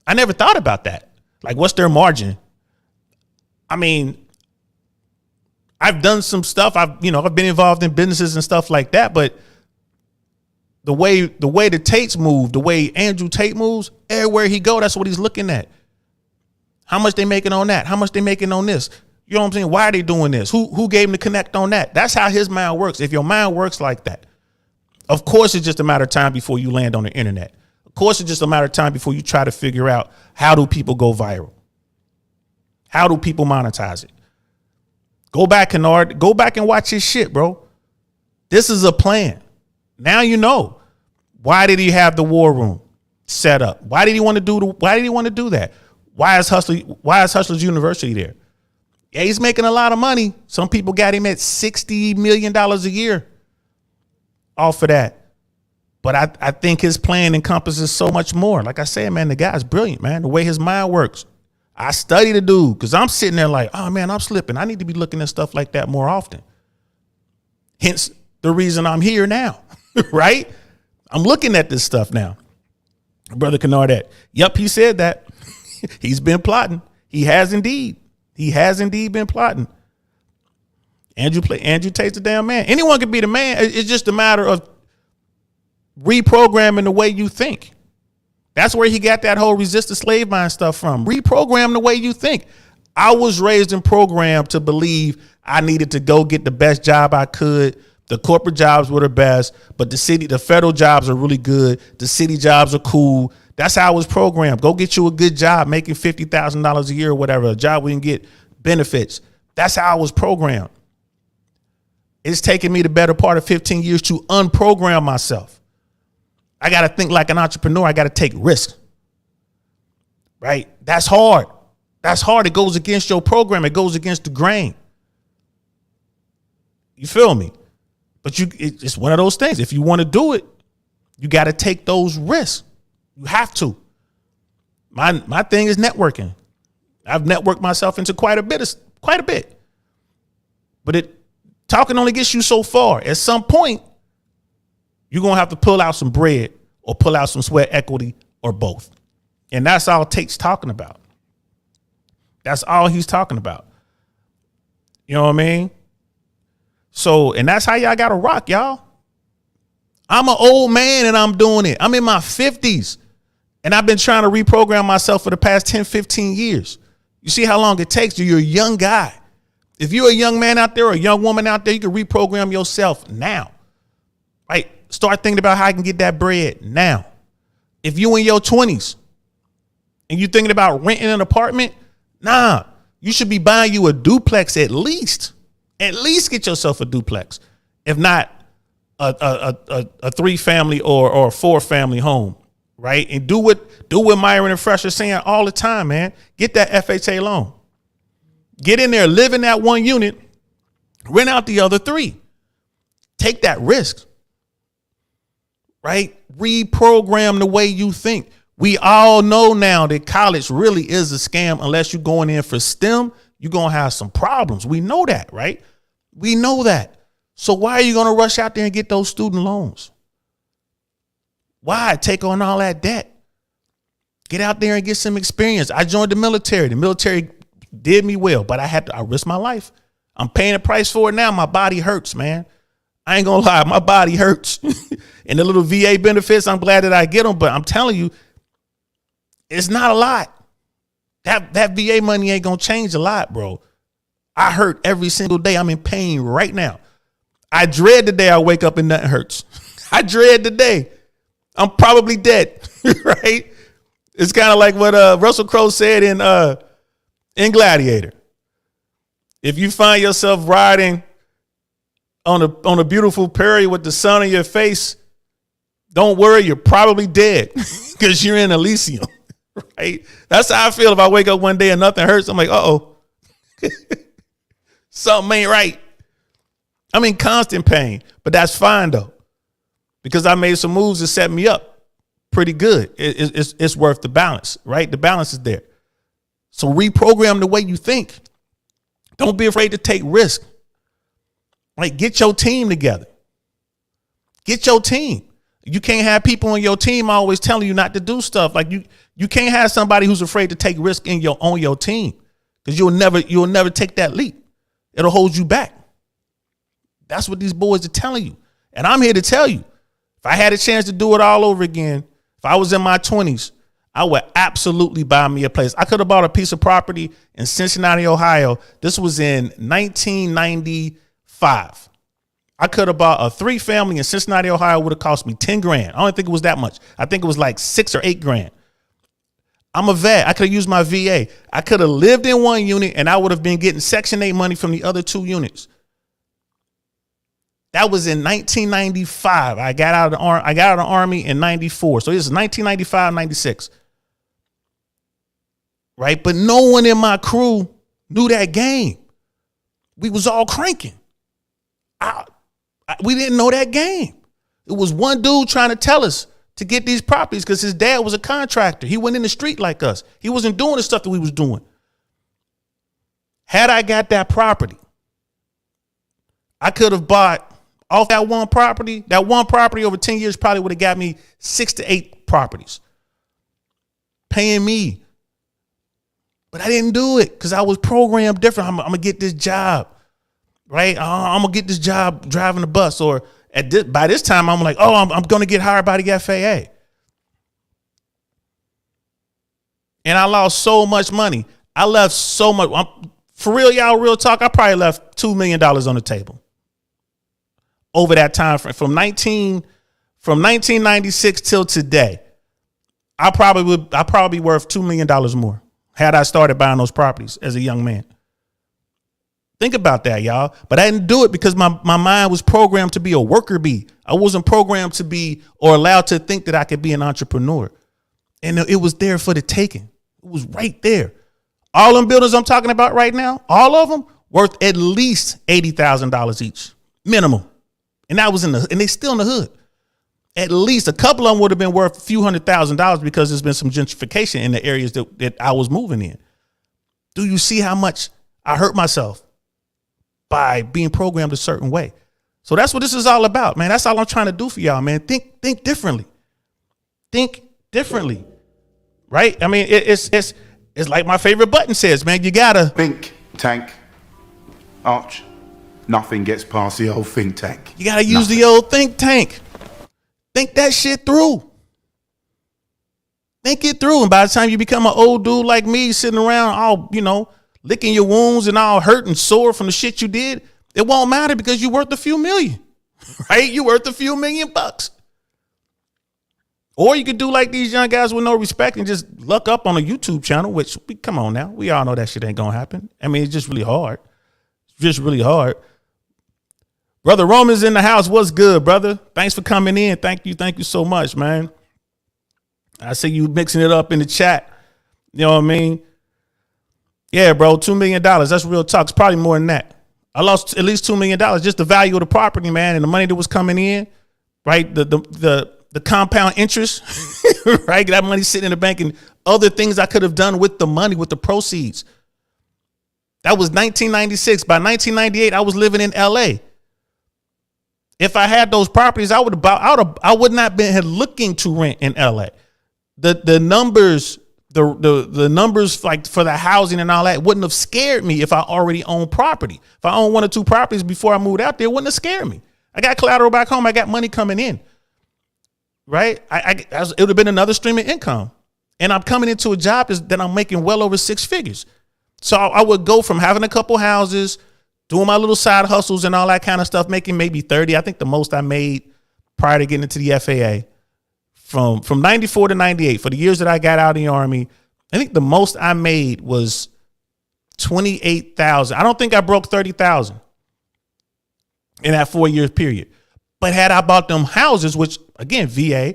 I never thought about that. Like what's their margin? I mean, I've done some stuff. I've been involved in businesses and stuff like that. But the way the Tates move, the way Andrew Tate moves, everywhere he go, that's what he's looking at. How much they making on that? How much they making on this? You know what I'm saying? Why are they doing this? Who gave him the connect on that? That's how his mind works. If your mind works like that, of course, it's just a matter of time before you land on the internet. Of course, it's just a matter of time before you try to figure out how do people go viral? How do people monetize it? Go back, Kennard. Go back and watch his shit, bro. This is a plan. Now you know. Why did he have the war room set up? Why did he want to do that? Why is Hustlers University there? Yeah, he's making a lot of money. Some people got him at $60 million a year off of that. But I think his plan encompasses so much more. Like I said, man, the guy's brilliant, man. The way his mind works. I study the dude because I'm sitting there like, oh, man, I'm slipping. I need to be looking at stuff like that more often. Hence the reason I'm here now, right? I'm looking at this stuff now. Brother Kennardette. Yep, he said that. He's been plotting. He has indeed. He has indeed been plotting. Andrew Tate's the damn man. Anyone can be the man. It's just a matter of reprogramming the way you think. That's where he got that whole resist the slave mind stuff from. Reprogram the way you think. I was raised and programmed to believe I needed to go get the best job I could. The corporate jobs were the best, but the federal jobs are really good. The city jobs are cool. That's how I was programmed. Go get you a good job, making $50,000 a year or whatever, a job where you can get benefits. That's how I was programmed. It's taken me the better part of 15 years to unprogram myself. I got to think like an entrepreneur. I got to take risks, right? That's hard. That's hard. It goes against your program. It goes against the grain. You feel me? But it's one of those things. If you want to do it, you got to take those risks. You have to. My thing is networking. I've networked myself into quite a bit. But talking only gets you so far. At some point, you're going to have to pull out some bread or pull out some sweat equity or both. And that's all Tate's talking about. That's all he's talking about. You know what I mean? So, and that's how y'all got to rock, y'all. I'm an old man and I'm doing it. I'm in my 50s and I've been trying to reprogram myself for the past 10, 15 years. You see how long it takes? You're a young guy. If you're a young man out there or a young woman out there, you can reprogram yourself now. Right? Start thinking about how I can get that bread now. If you in your 20s and you're thinking about renting an apartment, nah, you should be buying you a duplex at least. At least get yourself a duplex. If not a 3-family or a 4-family home, right? And do what Myron and Fresh are saying all the time, man. Get that FHA loan. Get in there, live in that one unit, rent out the other 3. Take that risk. Right? Reprogram the way you think. We all know now that college really is a scam. Unless you're going in for STEM, you're going to have some problems. We know that, right? We know that. So why are you going to rush out there and get those student loans? Why take on all that debt? Get out there and get some experience. I joined the military. The military did me well, but I risked my life. I'm paying a price for it now. My body hurts, man. I ain't gonna lie, my body hurts. And the little VA benefits, I'm glad that I get them, but I'm telling you, it's not a lot. That VA money ain't gonna change a lot, bro. I hurt every single day. I'm in pain right now. I dread the day I wake up and nothing hurts. I dread the day I'm probably dead, right? It's kind of like what Russell Crowe said in Gladiator. If you find yourself riding on a beautiful prairie with the sun on your face, don't worry, you're probably dead because you're in Elysium, right? That's how I feel if I wake up one day and nothing hurts. I'm like, uh-oh, something ain't right. I'm in constant pain, but that's fine though, because I made some moves that set me up pretty good. It's worth the balance, right? The balance is there. So reprogram the way you think. Don't be afraid to take risks. Like, get your team together. Get your team. You can't have people on your team always telling you not to do stuff. Like you can't have somebody who's afraid to take risk on your team, because you'll never take that leap. It'll hold you back. That's what these boys are telling you. And I'm here to tell you, if I had a chance to do it all over again, if I was in my 20s, I would absolutely buy me a place. I could have bought a piece of property in Cincinnati, Ohio. This was in 1995. I could have bought a 3-family in Cincinnati, Ohio. Would have cost me 10 grand. I don't think it was that much. I think it was like 6 or 8 grand. I'm a vet. I could have used my VA. I could have lived in one unit and I would have been getting Section 8 money from the other 2 units. That was in 1995. I got out of the Army in 94. So this is 1995, 96. Right? But no one in my crew knew that game. We was all cranking. We didn't know that game. It was one dude trying to tell us to get these properties because his dad was a contractor. He went in the street like us. He wasn't doing the stuff that we was doing. Had I got that property, I could have bought off that one property. That one property over 10 years probably would have got me 6 to 8 properties paying me. But I didn't do it because I was programmed different. I'm going to get this job, right? I'm going to get this job driving the bus. Or by this time, I'm like, oh, I'm going to get hired by the FAA. And I lost so much money. I left so much. For real, y'all, real talk, I probably left $2 million on the table over that time frame. From 1996 till today, I probably be worth $2 million more had I started buying those properties as a young man. Think about that, y'all. But I didn't do it because my mind was programmed to be a worker bee. I wasn't programmed to be or allowed to think that I could be an entrepreneur. And it was there for the taking. It was right there. All them buildings I'm talking about right now, all of them worth at least $80,000 each, minimum. And that was and they still in the hood. At least a couple of them would have been worth a few $100,000 because there's been some gentrification in the areas that I was moving in. Do you see how much I hurt myself by being programmed a certain way? So that's what this is all about, man. That's all I'm trying to do for y'all, man. Think differently. Think differently, right? I mean, it's like my favorite button says, man, you gotta think tank. Arch, nothing gets past the old think tank. You gotta use the old think tank. Think that shit through. Think it through. And by the time you become an old dude like me, sitting around all, licking your wounds and all hurt and sore from the shit you did, it won't matter because you're worth a few million, right? You're worth a few $1,000,000. Or you could do like these young guys with no respect and just look up on a YouTube channel, which, come on now, we all know that shit ain't gonna happen. I mean, it's just really hard. It's just really hard. Brother Roman's in the house. What's good, brother? Thanks for coming in. Thank you so much, man. I see you mixing it up in the chat. You know what I mean? Yeah, bro, $2 million. That's real talk. It's probably more than that. I lost at least $2 million, just the value of the property, man, and the money that was coming in, right? The compound interest, right? That money sitting in the bank and other things I could have done with the money, with the proceeds. That was 1996. By 1998, I was living in LA. If I had those properties, I would not have been looking to rent in LA. The numbers, the numbers like for the housing and all that wouldn't have scared me if I already owned property. If I owned 1 or 2 properties before I moved out there, it wouldn't have scared me. I got collateral back home. I got money coming in. Right? It would have been another stream of income. And I'm coming into a job that I'm making well over 6 figures. So I would go from having a couple houses, doing my little side hustles and all that kind of stuff, making maybe 30. I think the most I made prior to getting into the FAA from 94 to 98, for the years that I got out of the Army, I think the most I made was 28,000. I don't think I broke 30,000 in that 4 year period. But had I bought them houses, which again, VA,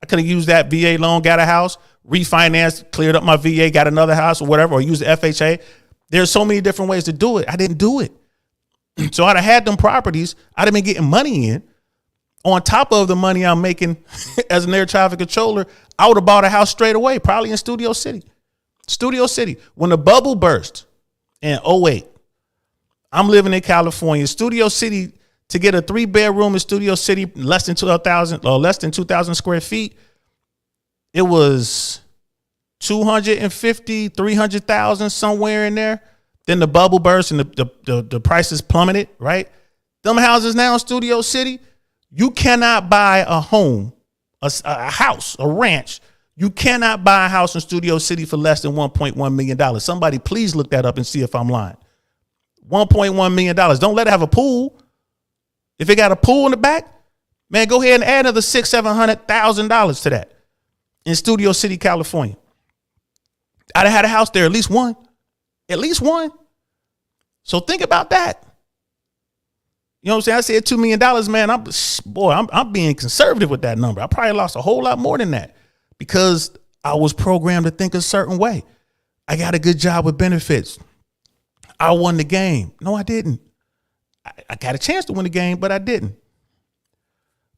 I could have used that VA loan, got a house, refinanced, cleared up my VA, got another house or whatever, or used the FHA. There's so many different ways to do it. I didn't do it. So I'd have had them properties. I'd have been getting money in. On top of the money I'm making as an air traffic controller, I would have bought a house straight away, probably in Studio City. Studio City. When the bubble burst in 08, I'm living in California. Studio City, to get a 3-bedroom in Studio City, less than 2,000 square feet, it was 250, 300,000 somewhere in there. Then the bubble burst and the prices plummeted, right? Them houses now in Studio City, you cannot buy a home, a house, a ranch. You cannot buy a house in Studio City for less than $1.1 million. Somebody please look that up and see if I'm lying. $1.1 million. Don't let it have a pool. If it got a pool in the back, man, go ahead and add another $600,000-$700,000 to that in Studio City, California. I'd have had a house there, at least one. At least one. So think about that. You know what I'm saying? I said $2 million, man. I'm being conservative with that number. I probably lost a whole lot more than that because I was programmed to think a certain way. I got a good job with benefits. I won the game. No, I didn't. I got a chance to win the game, but I didn't.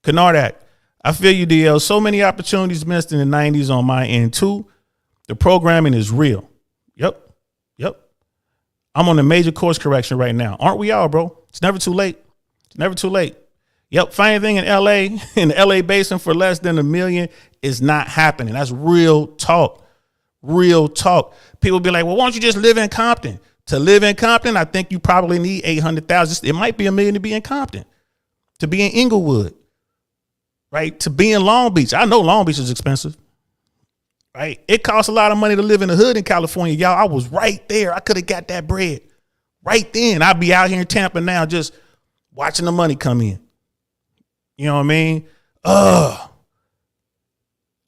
Canardac, I feel you, DL. So many opportunities missed in the 90s on my end, too. The programming is real. Yep. I'm on a major course correction right now. Aren't we all, bro? It's never too late. It's never too late. Yep. Finding thing in LA, in the LA basin for less than $1 million is not happening. That's real talk. Real talk. People be like, well, why don't you just live in Compton? To live in Compton, I think you probably need 800,000. It might be $1 million to be in Compton, to be in Inglewood, right? To be in Long Beach. I know Long Beach is expensive, right? It costs a lot of money to live in the hood in California, y'all. I was right there. I could have got that bread right then. I'd be out here in Tampa now just watching the money come in. You know what I mean?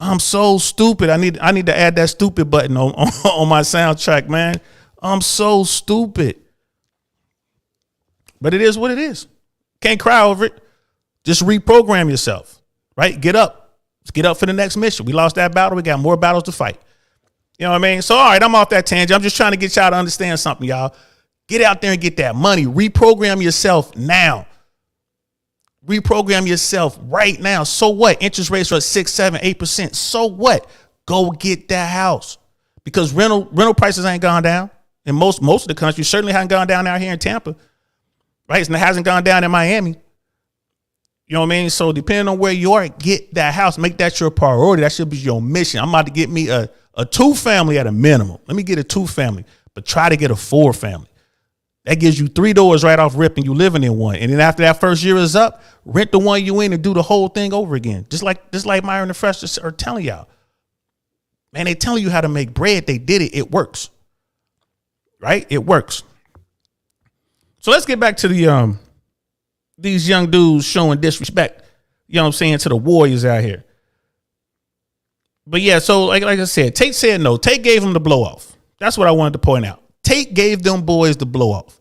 I'm so stupid. I need to add that stupid button on my soundtrack, man. I'm so stupid. But it is what it is. Can't cry over it. Just reprogram yourself, right? Get up. Let's get up for the next mission. We lost that battle. We got more battles to fight. You know what I mean? So, all right, I'm off that tangent. I'm just trying to get y'all to understand something, y'all. Get out there and get that money. Reprogram yourself now. Reprogram yourself right now. So what? Interest rates are at 6, 7, 8%. So what? Go get that house, because rental prices ain't gone down in most of the country. Certainly hasn't gone down out here in Tampa, right? And it hasn't gone down in Miami. You know what I mean? So depending on where you are, get that house. Make that your priority. That should be your mission. I'm about to get me a 2-family at a minimum. Let me get a 2-family, but try to get a 4-family. That gives you 3 doors right off rip, and you living in one. And then after that first year is up, rent the one you in and do the whole thing over again. Just like Myron and Fresh are telling y'all. Man, they telling you how to make bread. They did it. It works. Right? It works. So let's get back to the these young dudes showing disrespect, you know what I'm saying, to the Warriors out here. But yeah, so like I said, Tate said no. Tate gave him the blow off. That's what I wanted to point out. Tate gave them boys the blow off.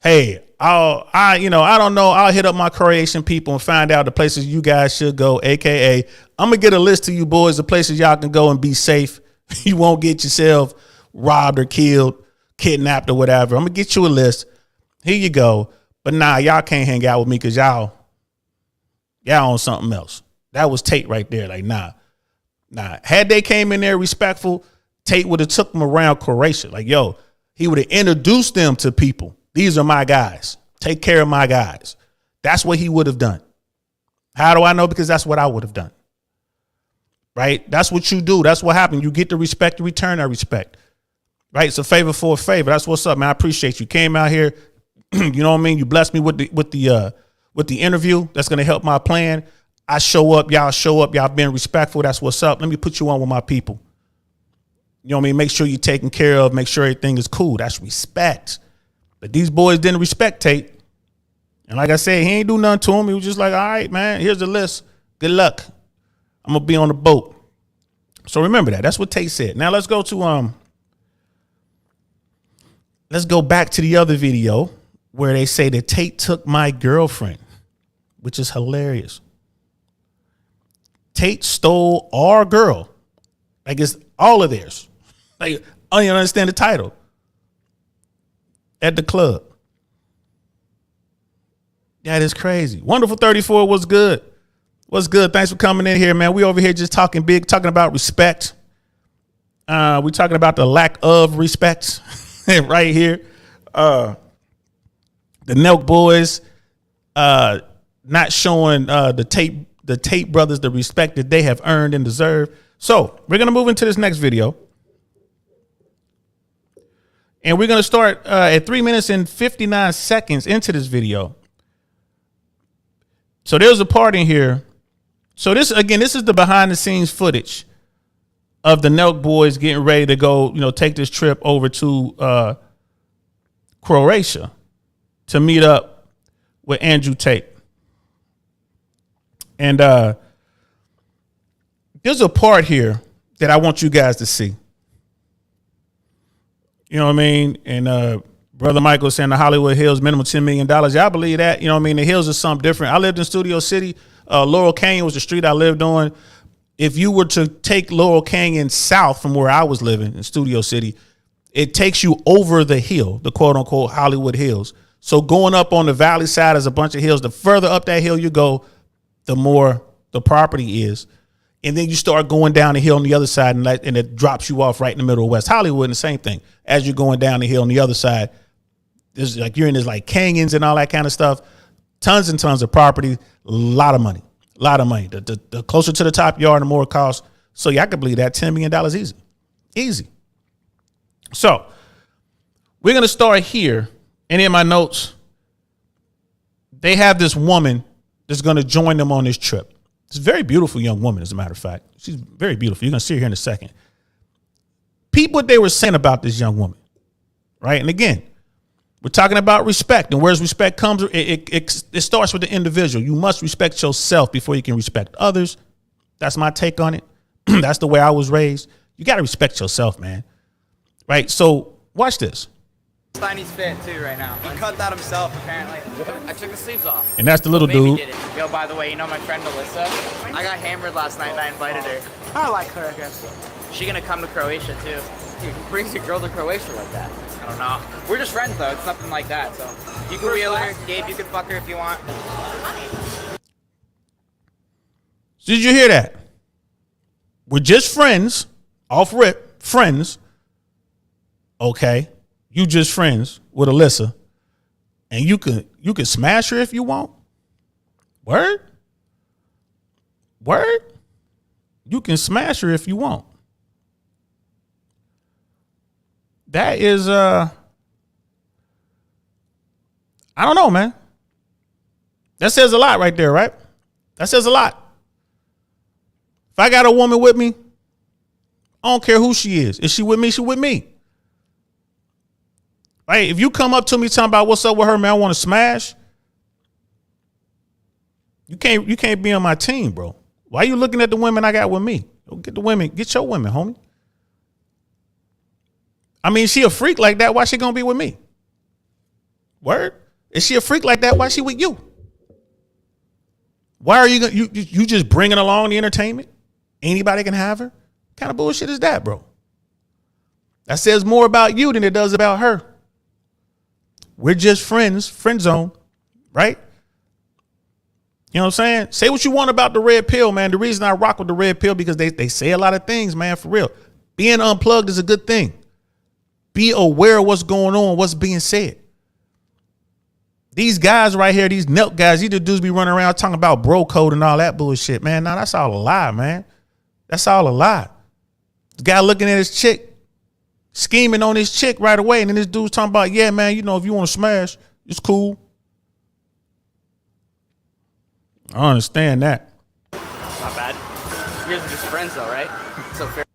Hey, I don't know. I'll hit up my Croatian people and find out the places you guys should go. AKA, I'm gonna get a list of you boys, the places y'all can go and be safe. You won't get yourself robbed or killed, kidnapped or whatever. I'm gonna get you a list. Here you go. But nah, y'all can't hang out with me because y'all on something else. That was Tate right there. Like, nah. Had they came in there respectful, Tate would have took them around Croatia. Like, yo, he would have introduced them to people. These are my guys. Take care of my guys. That's what he would have done. How do I know? Because that's what I would have done. Right? That's what you do. That's what happened. You get the respect, you return that respect. Right? It's a favor for a favor. That's what's up, man. I appreciate you. Came out here. You know what I mean? You blessed me with the interview. That's going to help my plan. I show up. Y'all being respectful. That's what's up. Let me put you on with my people. You know what I mean? Make sure you're taken care of. Make sure everything is cool. That's respect. But these boys didn't respect Tate. And like I said, he ain't do nothing to him. He was just like, all right, man, here's the list. Good luck. I'm going to be on the boat. So remember that. That's what Tate said. Now let's go back to the other video where they say that Tate took my girlfriend, which is hilarious. Tate stole our girl. Like, it's all of theirs. Like, I don't even understand the title. At the club. That is crazy. Wonderful 34 was good. What's good? Thanks for coming in here, man. We over here just talking big, talking about respect. We talking about the lack of respect right here. The Nelk boys not showing the Tate brothers the respect that they have earned and deserve. So we're going to move into this next video. And we're going to start at 3 minutes and 59 seconds into this video. So there's a part in here. So this is the behind the scenes footage of the Nelk boys getting ready to go, take this trip over to Croatia to meet up with Andrew Tate. And there's a part here that I want you guys to see. You know what I mean? And Brother Michael saying the Hollywood Hills, minimum $10 million. Y'all believe that? You know what I mean? The Hills is something different. I lived in Studio City. Laurel Canyon was the street I lived on. If you were to take Laurel Canyon south from where I was living in Studio City, it takes you over the hill, the quote unquote Hollywood Hills. So going up on the valley side is a bunch of hills. The further up that hill you go, the more the property is. And then you start going down the hill on the other side, and it drops you off right in the middle of West Hollywood. And the same thing, as you're going down the hill on the other side, there's like you're in this like canyons and all that kind of stuff. Tons and tons of property, a lot of money. The closer to the top you are, the more it costs. So yeah, I could believe that $10 million easy. So we're gonna start here, and in my notes, they have this woman that's gonna join them on this trip. It's a very beautiful young woman, as a matter of fact. She's very beautiful. You're gonna see her here in a second. Peep what they were saying about this young woman, right? And again, we're talking about respect, and where's respect comes, it starts with the individual. You must respect yourself before you can respect others. That's my take on it. That's the way I was raised. You got to respect yourself, man. Right? So watch this. Steiny's fit too right now. He cut that himself, apparently. I took the sleeves off. And that's the little dude. Did it. Yo, by the way, you know my friend Melissa? I got hammered last night and I invited her. I like her, I guess. She gonna come to Croatia too. Dude, who brings your girl to Croatia like that? I don't know. We're just friends though. It's nothing like that. So you can wheel her. Gabe, you can fuck her if you want. Did you hear that? We're just friends. Off rip. Friends. Okay. You just friends with Alyssa. And you can smash her if you want. Word? Word? You can smash her if you want. That is I don't know, man. That says a lot right there, right? That says a lot. If I got a woman with me, I don't care who she is. If she with me, she with me. Right? If you come up to me talking about what's up with her, man, I want to smash. You can't be on my team, bro. Why are you looking at the women I got with me? Get the women, get your women, homie. I mean, she a freak like that. Why she gonna be with me? Word? Is she a freak like that? Why she with you? Why are you gonna you just bringing along the entertainment? Anybody can have her? What kind of bullshit is that, bro? That says more about you than it does about her. We're just friends, friend zone, right? You know what I'm saying? Say what you want about the red pill, man. The reason I rock with the red pill because they say a lot of things, man, for real. Being unplugged is a good thing. Be aware of what's going on, what's being said. These guys right here, these nelk guys, these dudes be running around talking about bro code and all that bullshit, man. Nah, that's all a lie, man. That's all a lie. The guy looking at his chick, scheming on his chick right away, and then this dude's talking about, yeah, man, you know, if you want to smash, it's cool. I don't understand that. Not bad. You guys are just friends though, right? So fair.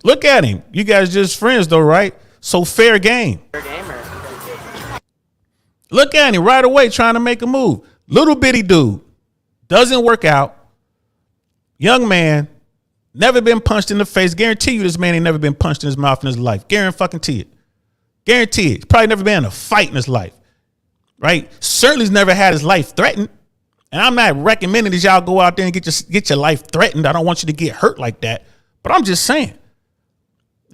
Look at him. You guys just friends though, right? So fair game. Fair game or? Look at him right away trying to make a move. Little bitty dude. Doesn't work out. Young man. Never been punched in the face. Guarantee you this man ain't never been punched in his mouth in his life. Guarantee it. Guarantee it. He's probably never been in a fight in his life. Right? Certainly he's never had his life threatened. And I'm not recommending that y'all go out there and get your life threatened. I don't want you to get hurt like that. But I'm just saying.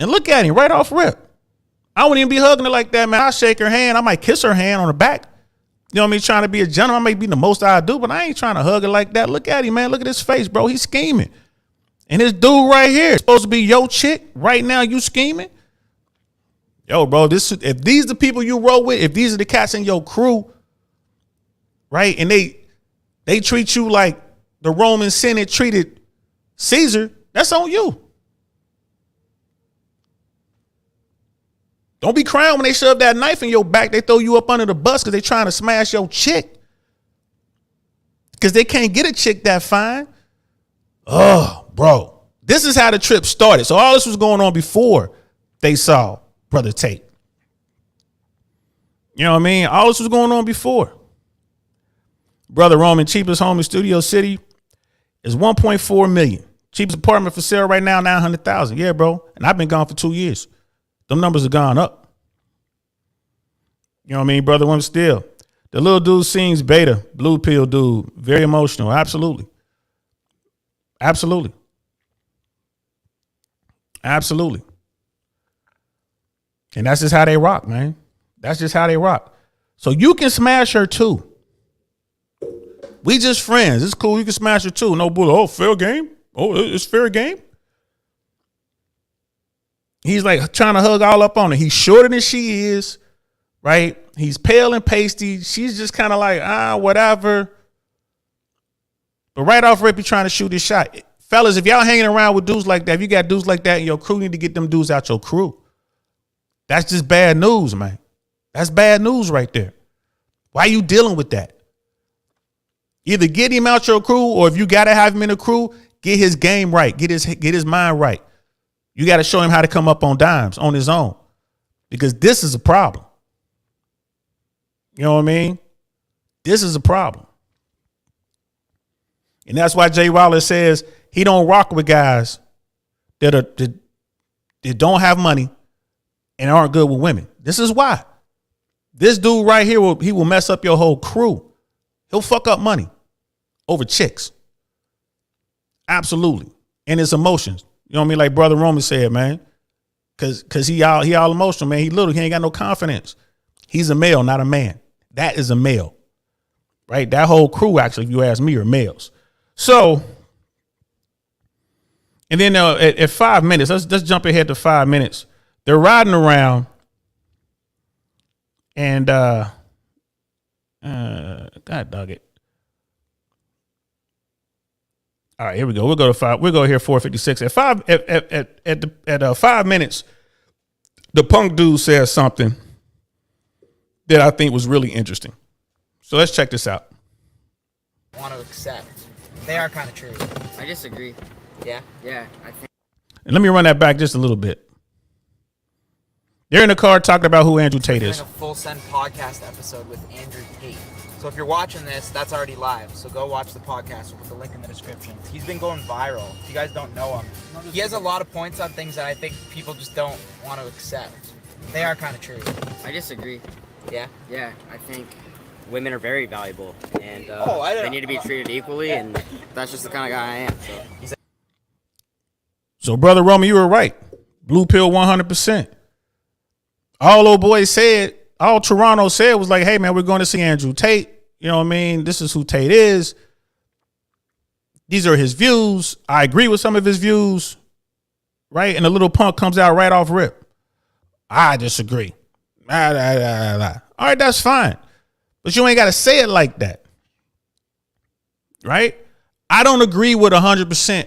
And look at him right off rip. I wouldn't even be hugging her like that, man. I'll shake her hand. I might kiss her hand on the back. You know what I mean? Trying to be a gentleman. I may be the most I do, but I ain't trying to hug her like that. Look at him, man. Look at his face, bro. He's scheming. And this dude right here, supposed to be your chick. Right now, you scheming. Yo, bro, if these are the people you roll with, if these are the cats in your crew, right, and they treat you like the Roman Senate treated Caesar, that's on you. Don't be crying when they shove that knife in your back. They throw you up under the bus because they trying to smash your chick. Because they can't get a chick that fine. Oh, bro. This is how the trip started. So all this was going on before they saw Brother Tate. You know what I mean? All this was going on before. Brother Roman, cheapest home in Studio City is $1.4 million. Cheapest apartment for sale right now, $900,000. Yeah, bro. And I've been gone for 2 years. Them numbers have gone up. You know what I mean, Brother Woman still. The little dude sings Beta, blue pill dude. Very emotional. Absolutely. Absolutely. Absolutely. And that's just how they rock, man. That's just how they rock. So you can smash her too. We just friends. It's cool. You can smash her too. No bully. Oh, fair game. Oh, it's fair game. He's like trying to hug all up on her. He's shorter than she is, right? He's pale and pasty. She's just kind of like, whatever. But right off rip, he's trying to shoot his shot. Fellas, if y'all hanging around with dudes like that, if you got dudes like that in your crew, you need to get them dudes out your crew. That's just bad news, man. That's bad news right there. Why are you dealing with that? Either get him out your crew, or if you got to have him in a crew, get his game right. Get his mind right. You got to show him how to come up on dimes on his own, because this is a problem. You know what I mean? This is a problem. And that's why Jay Wallace says he don't rock with guys that don't have money and aren't good with women. This is why. This dude right here, will mess up your whole crew. He'll fuck up money over chicks. Absolutely. And his emotions. You know what I mean? Like Brother Roman said, man. Cause he all emotional, man. He ain't got no confidence. He's a male, not a man. That is a male. Right? That whole crew, actually, if you ask me, are males. So, and then at 5 minutes, let's jump ahead to 5 minutes. They're riding around, and God dog it. All right, here we go. We'll go to 5. We'll go here 4:56. At 5 minutes, the punk dude says something that I think was really interesting. So let's check this out. Want to accept. They are kind of true. I disagree. Yeah. I think. And let me run that back just a little bit. They're in the car talking about who Andrew Tate is. We're doing a full send podcast episode with Andrew Tate. So if you're watching this, that's already live. So go watch the podcast. We'll put the link in the description. He's been going viral. If you guys don't know him, he has a lot of points on things that I think people just don't want to accept. They are kind of true. I disagree. Yeah. I think women are very valuable, and they need to be treated equally, and that's just the kind of guy I am. So, Brother Roman, you were right. Blue pill 100%. All old boys said, all Toronto said was like, hey, man, we're going to see Andrew Tate. You know what I mean? This is who Tate is. These are his views. I agree with some of his views. Right? And the little punk comes out right off rip. I disagree. All right, that's fine. But you ain't got to say it like that. Right? I don't agree with 100%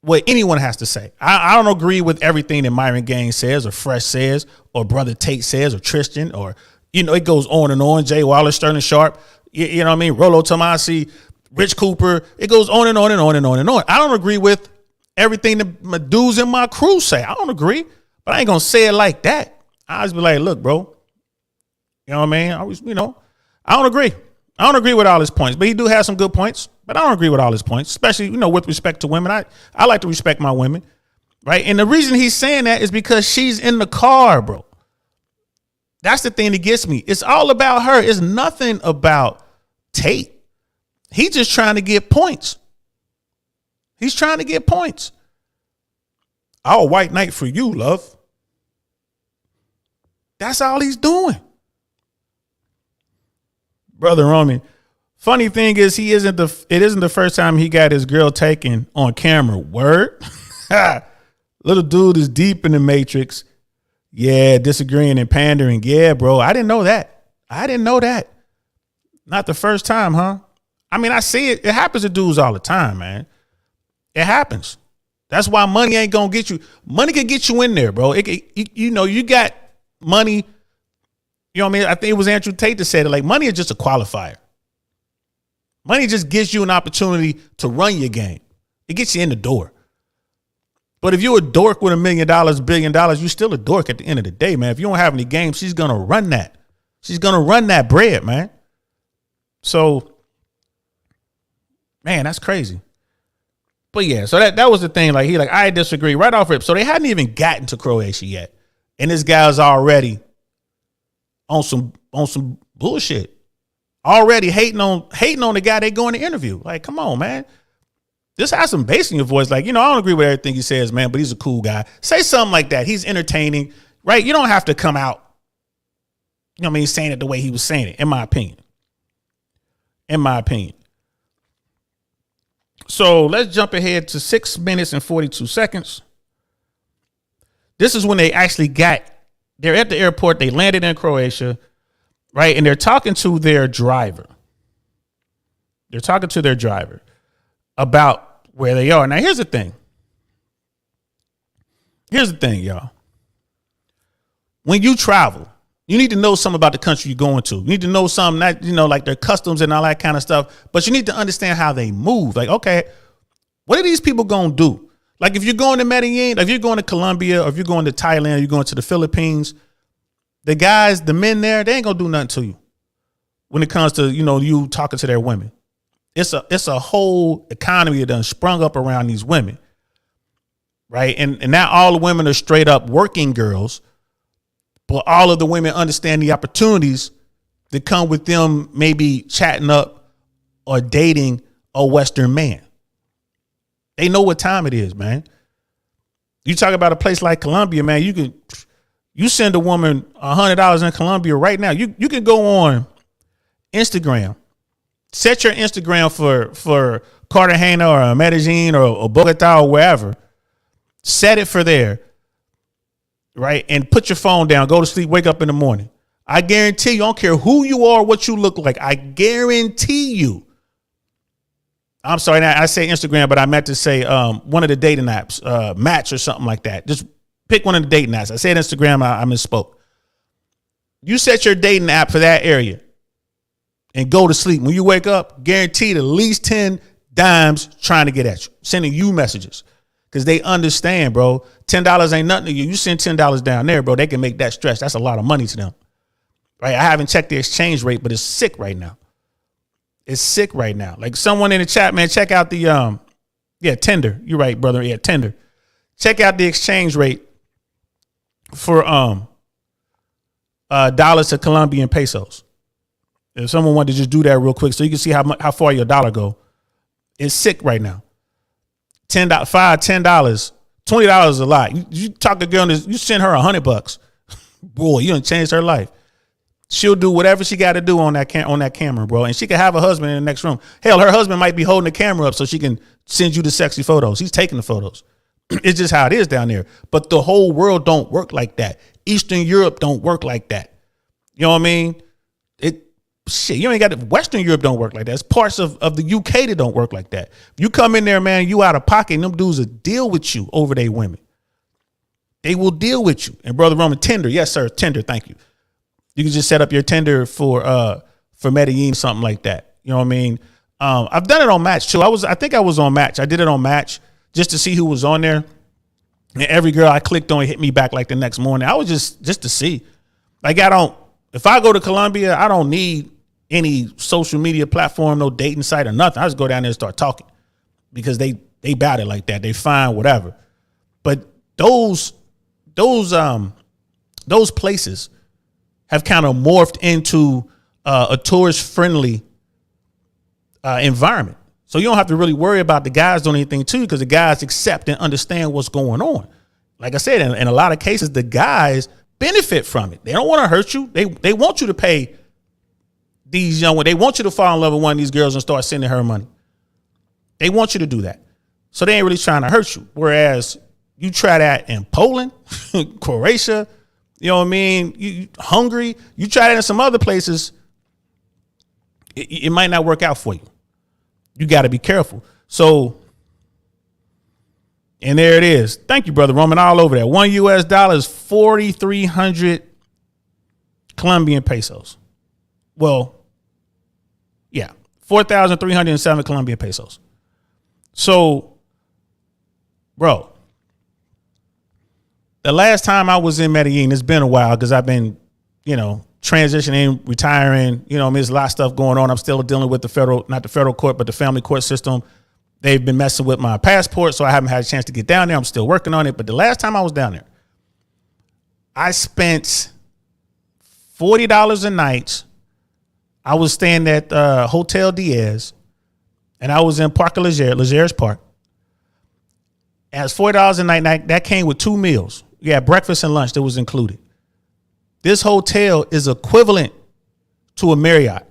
what anyone has to say. I don't agree with everything that Myron Gaines says, or Fresh says, or Brother Tate says, or Tristan, or, it goes on and on. Jay Wallace, Sterling Sharp, you know what I mean? Rollo Tomasi, Rich Cooper. It goes on and on and on and on and on. I don't agree with everything that my dudes in my crew say. I don't agree, but I ain't going to say it like that. I just be like, look, bro, you know what I mean? I always, I don't agree. I don't agree with all his points, but he do have some good points. But I don't agree with all his points, especially, with respect to women. I like to respect my women, right? And the reason he's saying that is because she's in the car, bro. That's the thing that gets me. It's all about her. It's nothing about Tate. He's just trying to get points. He's trying to get points. All white knight for you, love. That's all he's doing. Brother Roman, funny thing is it isn't the first time he got his girl taken on camera. Word? Little dude is deep in the matrix. Yeah, disagreeing and pandering. Yeah, bro. I didn't know that. Not the first time, huh? I mean, I see it. It happens to dudes all the time, man. It happens. That's why money ain't gonna get you. Money can get you in there, bro. You got money. You know what I mean? I think it was Andrew Tate that said it. Like, money is just a qualifier. Money just gives you an opportunity to run your game. It gets you in the door. But if you're a dork with $1 million, $1 billion, you're still a dork at the end of the day, man. If you don't have any game, she's going to run that. She's going to run that bread, man. So, man, that's crazy. But yeah, so that was the thing. Like, I disagree right off rip. So they hadn't even gotten to Croatia yet. And this guy's already on some bullshit. Already hating on the guy they going to interview. Like, come on, man. Just have some bass in your voice. Like, I don't agree with everything he says, man, but he's a cool guy. Say something like that. He's entertaining, right? You don't have to come out, saying it the way he was saying it, in my opinion. in my opinion. So let's jump ahead to 6 minutes and 42 seconds. This is when they're at the airport. They landed in Croatia, right? And they're talking to their driver. About where they are. Now, here's the thing, y'all. When you travel, you need to know something about the country you're going to. You need to know something, that, like their customs and all that kind of stuff. But you need to understand how they move. Like, okay, what are these people going to do? Like, if you're going to Medellin, if you're going to Colombia, or if you're going to Thailand, or you're going to the Philippines, the men there, they ain't going to do nothing to you when it comes to, you talking to their women. It's a whole economy that done sprung up around these women, right? And now all the women are straight up working girls, but all of the women understand the opportunities that come with them maybe chatting up or dating a Western man. They know what time it is, man. You talk about a place like Colombia, man. You send a woman $100 in Colombia right now. You can go on Instagram. Set your Instagram for Cartagena or Medellin or Bogota or wherever. Set it for there, right? And put your phone down. Go to sleep. Wake up in the morning. I guarantee you, I don't care who you are, what you look like. I guarantee you. I'm sorry, I say Instagram, but I meant to say one of the dating apps, Match or something like that. Just pick one of the dating apps. I said Instagram, I misspoke. You set your dating app for that area and go to sleep. When you wake up, guaranteed at least 10 dimes trying to get at you, sending you messages, because they understand, bro. $10 ain't nothing to you. You send $10 down there, bro, they can make that stretch. That's a lot of money to them, right? I haven't checked the exchange rate, but it's sick right now. It's sick right now. Like someone in the chat, man, check out the Tinder. You're right, brother. Yeah, Tinder. Check out the exchange rate for dollars to Colombian pesos. If someone wanted to just do that real quick so you can see how far your dollar go. It's sick right now. $10, $10, $20 is a lot. You talk to a girl, you send her $100. Boy, you done changed her life. She'll do whatever she got to do on that camera, bro. And she can have a husband in the next room. Hell, her husband might be holding the camera up so she can send you the sexy photos. He's taking the photos. It's just how it is down there. But the whole world don't work like that. Eastern Europe don't work like that. You know what I mean? You ain't got Western Europe don't work like that. It's parts of the UK that don't work like that. If you come in there, man, you out of pocket, and them dudes will deal with you over their women. They will deal with you. And Brother Roman, Tinder. Yes, sir. Tinder. Thank you. You can just set up your Tinder for Medellin, something like that. You know what I mean? I've done it on Match too. I think I was on Match. I did it on Match just to see who was on there. And every girl I clicked on hit me back like the next morning. I was just to see. Like if I go to Colombia, I don't need any social media platform, no dating site or nothing. I just go down there and start talking because they bout it like that. They find whatever. But those places have kind of morphed into a tourist-friendly environment. So you don't have to really worry about the guys doing anything too, because the guys accept and understand what's going on. Like I said, in a lot of cases, the guys benefit from it. They don't want to hurt you. They want you to pay these young ones. They want you to fall in love with one of these girls and start sending her money. They want you to do that. So they ain't really trying to hurt you. Whereas you try that in Poland, Croatia, you know what I mean? Hungary, you try that in some other places, it might not work out for you. You got to be careful. So, and there it is. Thank you, Brother Roman, all over that. $1 is 4,300 Colombian pesos. Well, yeah, 4,307 Colombian pesos. So, bro, the last time I was in Medellin, it's been a while because I've been, transitioning, retiring. There's a lot of stuff going on. I'm still dealing with not the federal court, but the family court system. They've been messing with my passport, so I haven't had a chance to get down there. I'm still working on it. But the last time I was down there, I spent $40 a night. I was staying at Hotel Diaz, and I was in Parc Legeres Park. And it's $40 a night. That came with 2 meals. Yeah, breakfast and lunch that was included. This hotel is equivalent to a Marriott.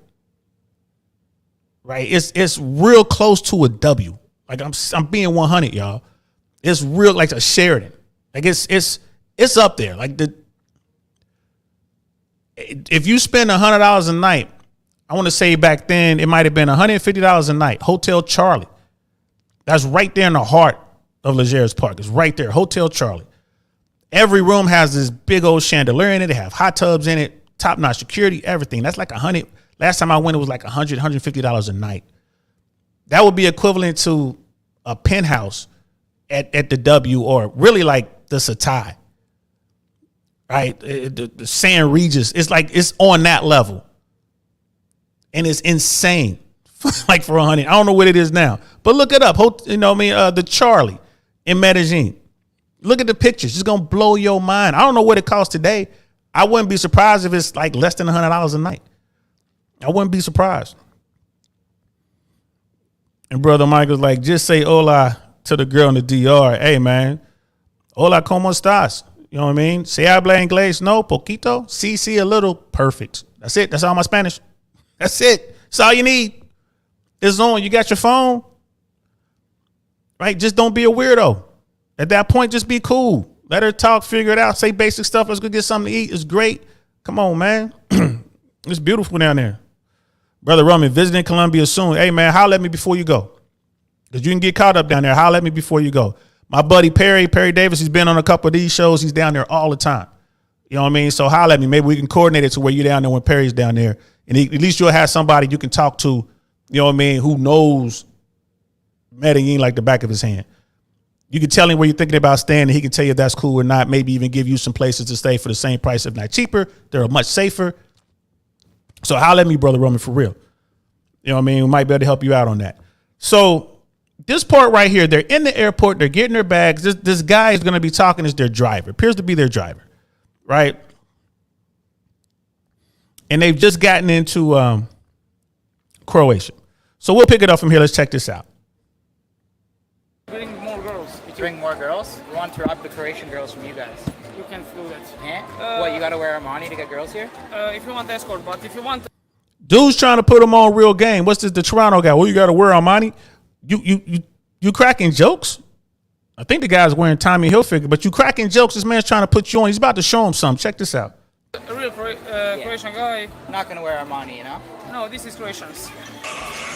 right? It's real close to a W. Like I'm being 100, y'all. It's real like a Sheridan. Like it's up there. Like if you spend $100 a night, I want to say back then it might have been $150 a night. Hotel Charlie. That's right there in the heart of Legers Park. It's right there. Hotel Charlie. Every room has this big old chandelier in it. They have hot tubs in it, top-notch security, everything. That's like 100. Last time I went, it was like $100, $150 a night. That would be equivalent to a penthouse at the W, or really like the Satai, right? The San Regis. It's like it's on that level, and it's insane. Like for 100, I don't know what it is now, but look it up. The Charlie in Medellin. Look at the pictures. It's gonna blow your mind. I don't know what it costs today. I wouldn't be surprised if it's like less than $100 a night. I wouldn't be surprised. And Brother Michael's like, just say hola to the girl in the DR. Hey, man. Hola, ¿cómo estás? You know what I mean? Se habla inglés? No, poquito. Sí, a little. Perfect. That's it. That's all my Spanish. That's it. That's all you need. It's on. You got your phone. Right? Just don't be a weirdo. At that point, just be cool. Let her talk, figure it out, say basic stuff. Let's go get something to eat. It's great. Come on, man. It's beautiful down there. Brother Roman, visiting Colombia soon. Hey, man, holler at me before you go. Because you can get caught up down there. Holler at me before you go. My buddy Perry Davis, he's been on a couple of these shows. He's down there all the time. You know what I mean? So holler at me. Maybe we can coordinate it to where you're down there when Perry's down there. And at least you'll have somebody you can talk to, you know what I mean, who knows Medellin like the back of his hand. You can tell him where you're thinking about staying, and he can tell you if that's cool or not. Maybe even give you some places to stay for the same price, if not cheaper. They're much safer. So holler at me, Brother Roman, for real. You know what I mean? We might be able to help you out on that. So this part right here, they're in the airport. They're getting their bags. This guy is going to be talking as their driver. Appears to be their driver, right? And they've just gotten into Croatia. So we'll pick it up from here. Let's check this out. Bring more girls. Bring more girls? We want to rob the Croatian girls from you guys. You can't do that. Yeah? What, you gotta wear Armani to get girls here? If you want escort, but if you want... Dude's trying to put him on real game. What's this, the Toronto guy? Well, you got to wear Armani? You cracking jokes? I think the guy's wearing Tommy Hilfiger, but you cracking jokes. This man's trying to put you on. He's about to show him something. Check this out. A real Croatian guy. Not gonna wear Armani, you know? No, this is Croatians.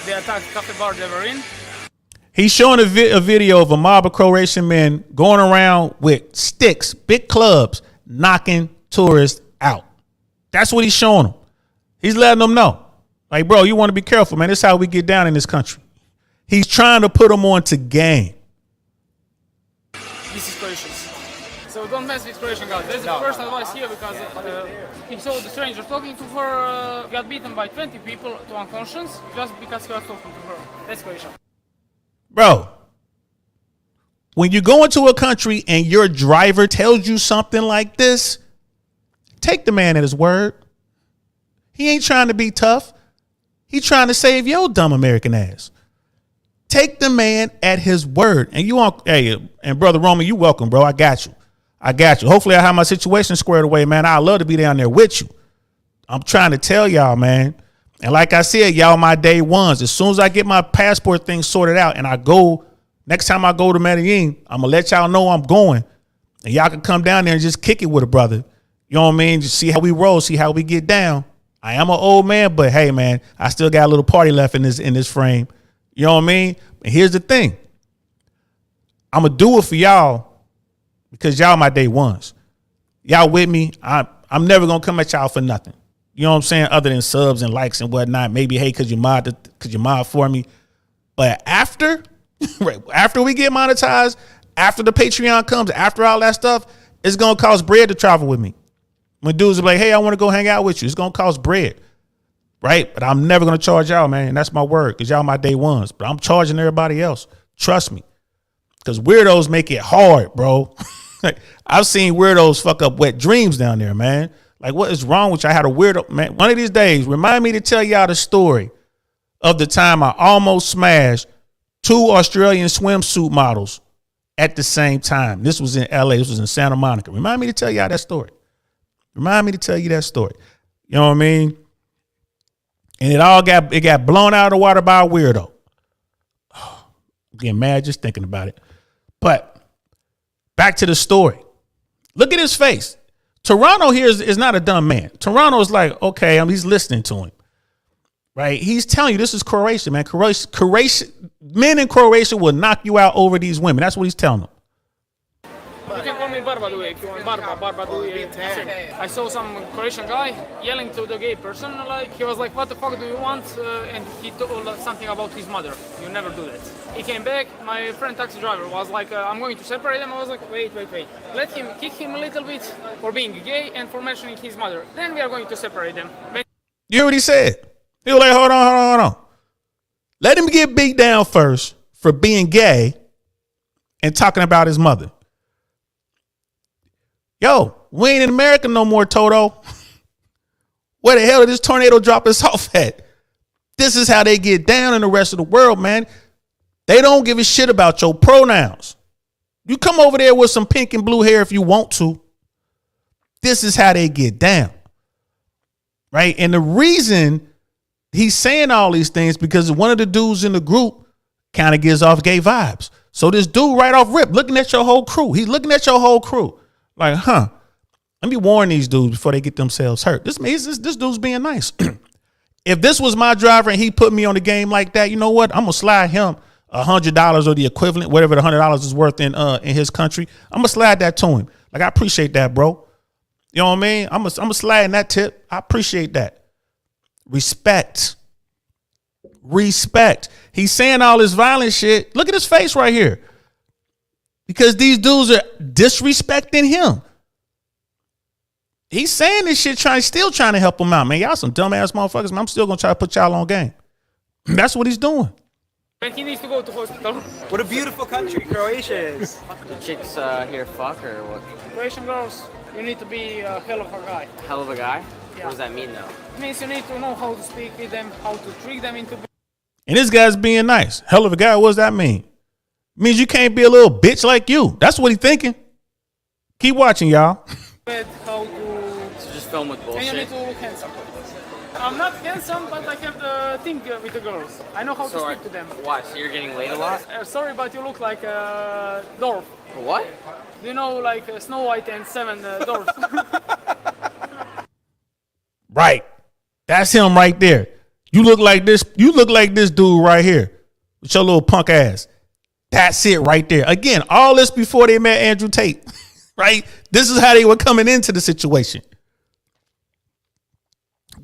They attacked cafe bar they were in. He's showing a video of a mob of Croatian men going around with sticks, big clubs, knocking tourists out. That's what he's showing them. He's letting them know. Like, bro, you want to be careful, man. This is how we get down in this country. He's trying to put them on to game. This is Croatians. So don't mess with Croatian guys. That's the first advice here because he saw the stranger talking to her, got beaten by 20 people to unconscious just because he was talking to her. That's Croatian. Bro, when you go into a country and your driver tells you something like this, take the man at his word. He ain't trying to be tough. He's trying to save your dumb American ass. Take the man at his word. And you want, hey, and Brother Roman, you welcome, bro. I got you. Hopefully I have my situation squared away, man. I'd love to be down there with you. I'm trying to tell y'all, man. And like I said, y'all my day ones. As soon as I get my passport thing sorted out and I go, next time I go to Medellin, I'm going to let y'all know I'm going. And y'all can come down there and just kick it with a brother. You know what I mean? Just see how we roll, see how we get down. I am an old man, but hey, man, I still got a little party left in this frame. You know what I mean? And here's the thing. I'm going to do it for y'all because y'all my day ones. Y'all with me. I'm never going to come at y'all for nothing. You know what I'm saying? Other than subs and likes and whatnot. Maybe, hey, could you mod for me? But after we get monetized, after the Patreon comes, after all that stuff, it's going to cost bread to travel with me. When dudes are like, hey, I want to go hang out with you, it's going to cost bread, right? But I'm never going to charge y'all, man. And that's my word, because y'all my day ones. But I'm charging everybody else. Trust me. Because weirdos make it hard, bro. I've seen weirdos fuck up wet dreams down there, man. Like, what is wrong with you? I had a weirdo, man. One of these days, remind me to tell y'all the story of the time I almost smashed 2 Australian swimsuit models at the same time. This was in LA. This was in Santa Monica. Remind me to tell y'all that story. Remind me to tell you that story. You know what I mean? And it got blown out of the water by a weirdo. Oh, I'm getting mad just thinking about it. But back to the story. Look at his face. Toronto here is not a dumb man. Toronto is like, okay, he's listening to him. Right? He's telling you this is Croatia, man. Croatia, men in Croatia will knock you out over these women. That's what he's telling them. You can call me Barbadu if you want. Barbadu. I saw some Croatian guy yelling to the gay person, like he was like, "What the fuck do you want?" And he told something about his mother. You never do that. He came back. My friend taxi driver was like, "I'm going to separate them." I was like, "Wait. Let him kick him a little bit for being gay and for mentioning his mother. Then we are going to separate them." You hear what he said? He was like, hold on. Let him get beat down first for being gay and talking about his mother. Yo, we ain't in America no more, Toto. Where the hell did this tornado drop us off at? This is how they get down in the rest of the world, man. They don't give a shit about your pronouns. You come over there with some pink and blue hair if you want to. This is how they get down. Right? And the reason he's saying all these things because one of the dudes in the group kind of gives off gay vibes. So this dude right off rip, looking at your whole crew. He's looking at your whole crew. Like, let me warn these dudes before they get themselves hurt. This dude's being nice. If this was my driver and he put me on the game like that, you know what? I'm going to slide him $100 or the equivalent, whatever the $100 is worth in his country. I'm going to slide that to him. Like, I appreciate that, bro. You know what I mean? I'm going to slide in that tip. I appreciate that. Respect. He's saying all this violent shit. Look at his face right here. Because these dudes are disrespecting him. He's saying this shit, still trying to help him out, man. Y'all some dumbass motherfuckers, man. I'm still gonna try to put y'all on game. That's what he's doing. And he needs to go to hospital. What a beautiful country Croatia is. The chicks here fuck or what? Croatian girls, you need to be a hell of a guy. Hell of a guy? Yeah. What does that mean though? It means you need to know how to speak with them, how to trick them into. And this guy's being nice. Hell of a guy, what does that mean? It means you can't be a little bitch like you. That's what he's thinking. Keep watching, y'all. How to. So just film with bullshit. And you need to look handsome. I'm not handsome, but I have the thing with the girls. I know how to speak to them. Why? So you're getting laid a lot? Sorry, but you look like a dwarf. What? You know, like Snow White and seven dwarfs. Right. That's him right there. You look like this dude right here with your little punk ass. That's it right there. Again, all this before they met Andrew Tate, right? This is how they were coming into the situation.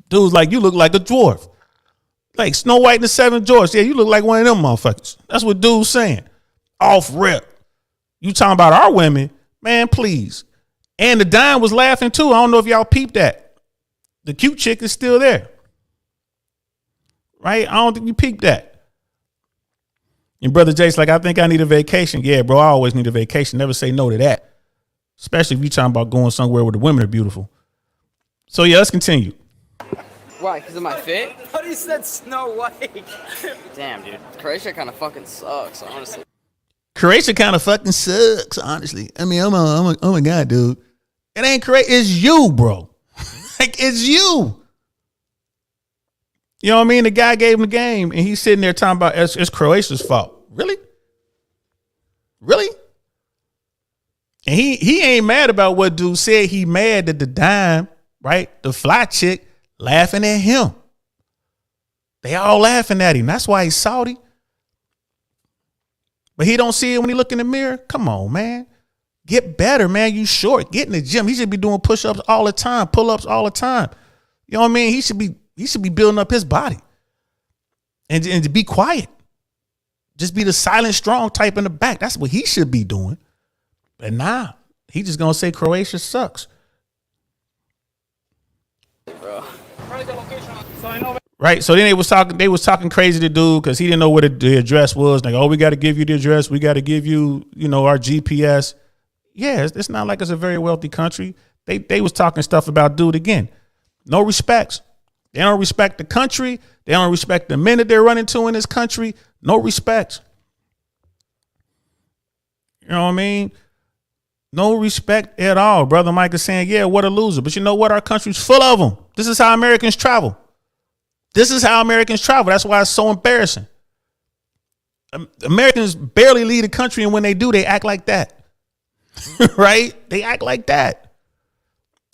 Dude's like, you look like a dwarf. Like Snow White and the Seven Dwarfs. Yeah, you look like one of them motherfuckers. That's what dude's saying. Off rip. You talking about our women? Man, please. And the dime was laughing too. I don't know if y'all peeped that. The cute chick is still there. Right? I don't think you peeped that. And Brother Jake's like, I think I need a vacation. Yeah, bro, I always need a vacation. Never say no to that. Especially if you're talking about going somewhere where the women are beautiful. So, yeah, let's continue. Why? Because of my fit? But he said Snow White. Damn, dude. Croatia kind of fucking sucks, honestly. Croatia kind of fucking sucks, honestly. I mean, oh my God, dude. It ain't Croatia. It's you, bro. Like, it's you. You know what I mean? The guy gave him the game, and he's sitting there talking about it's Croatia's fault. Really? And he ain't mad about what dude said. He mad that the dime, right? The fly chick laughing at him. They all laughing at him. That's why he's salty. But he don't see it when he look in the mirror. Come on, man. Get better, man. You short. Get in the gym. He should be doing push-ups all the time, pull-ups all the time. You know what I mean? He should be building up his body. And to be quiet. Just be the silent, strong type in the back. That's what he should be doing. But nah, he just gonna say Croatia sucks. Right. So then they was talking crazy to dude because he didn't know what the address was. Like, oh, we got to give you the address. We got to give you, our GPS. Yeah, it's not like it's a very wealthy country. They was talking stuff about dude again. No respects. They don't respect the country. They don't respect the men that they're running to in this country. No respect. You know what I mean? No respect at all. Brother Mike is saying, yeah, what a loser. But you know what? Our country's full of them. This is how Americans travel. This is how Americans travel. That's why it's so embarrassing. Americans barely leave the country, and when they do, they act like that. Right? They act like that.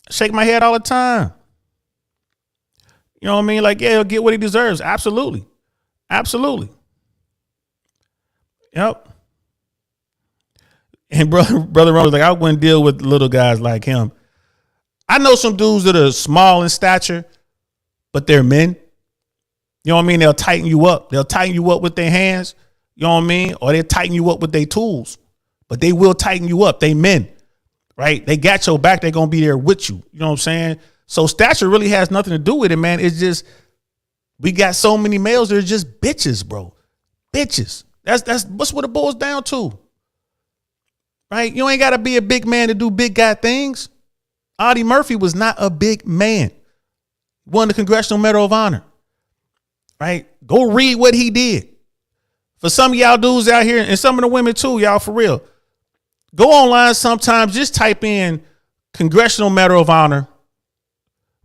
I shake my head all the time. You know what I mean? Like, yeah, he'll get what he deserves. Absolutely. Absolutely. Yep. And brother Ron was like, I wouldn't deal with little guys like him. I know some dudes that are small in stature, but they're men. You know what I mean? They'll tighten you up. They'll tighten you up with their hands. You know what I mean? Or they'll tighten you up with their tools. But they will tighten you up. They men, right? They got your back. They're going to be there with you. You know what I'm saying? So stature really has nothing to do with it, man. It's just, we got so many males that are just bitches, bro. Bitches. That's what it boils down to. Right? You ain't got to be a big man to do big guy things. Audie Murphy was not a big man. Won the Congressional Medal of Honor. Right? Go read what he did. For some of y'all dudes out here, and some of the women too, y'all, for real, go online sometimes, just type in Congressional Medal of Honor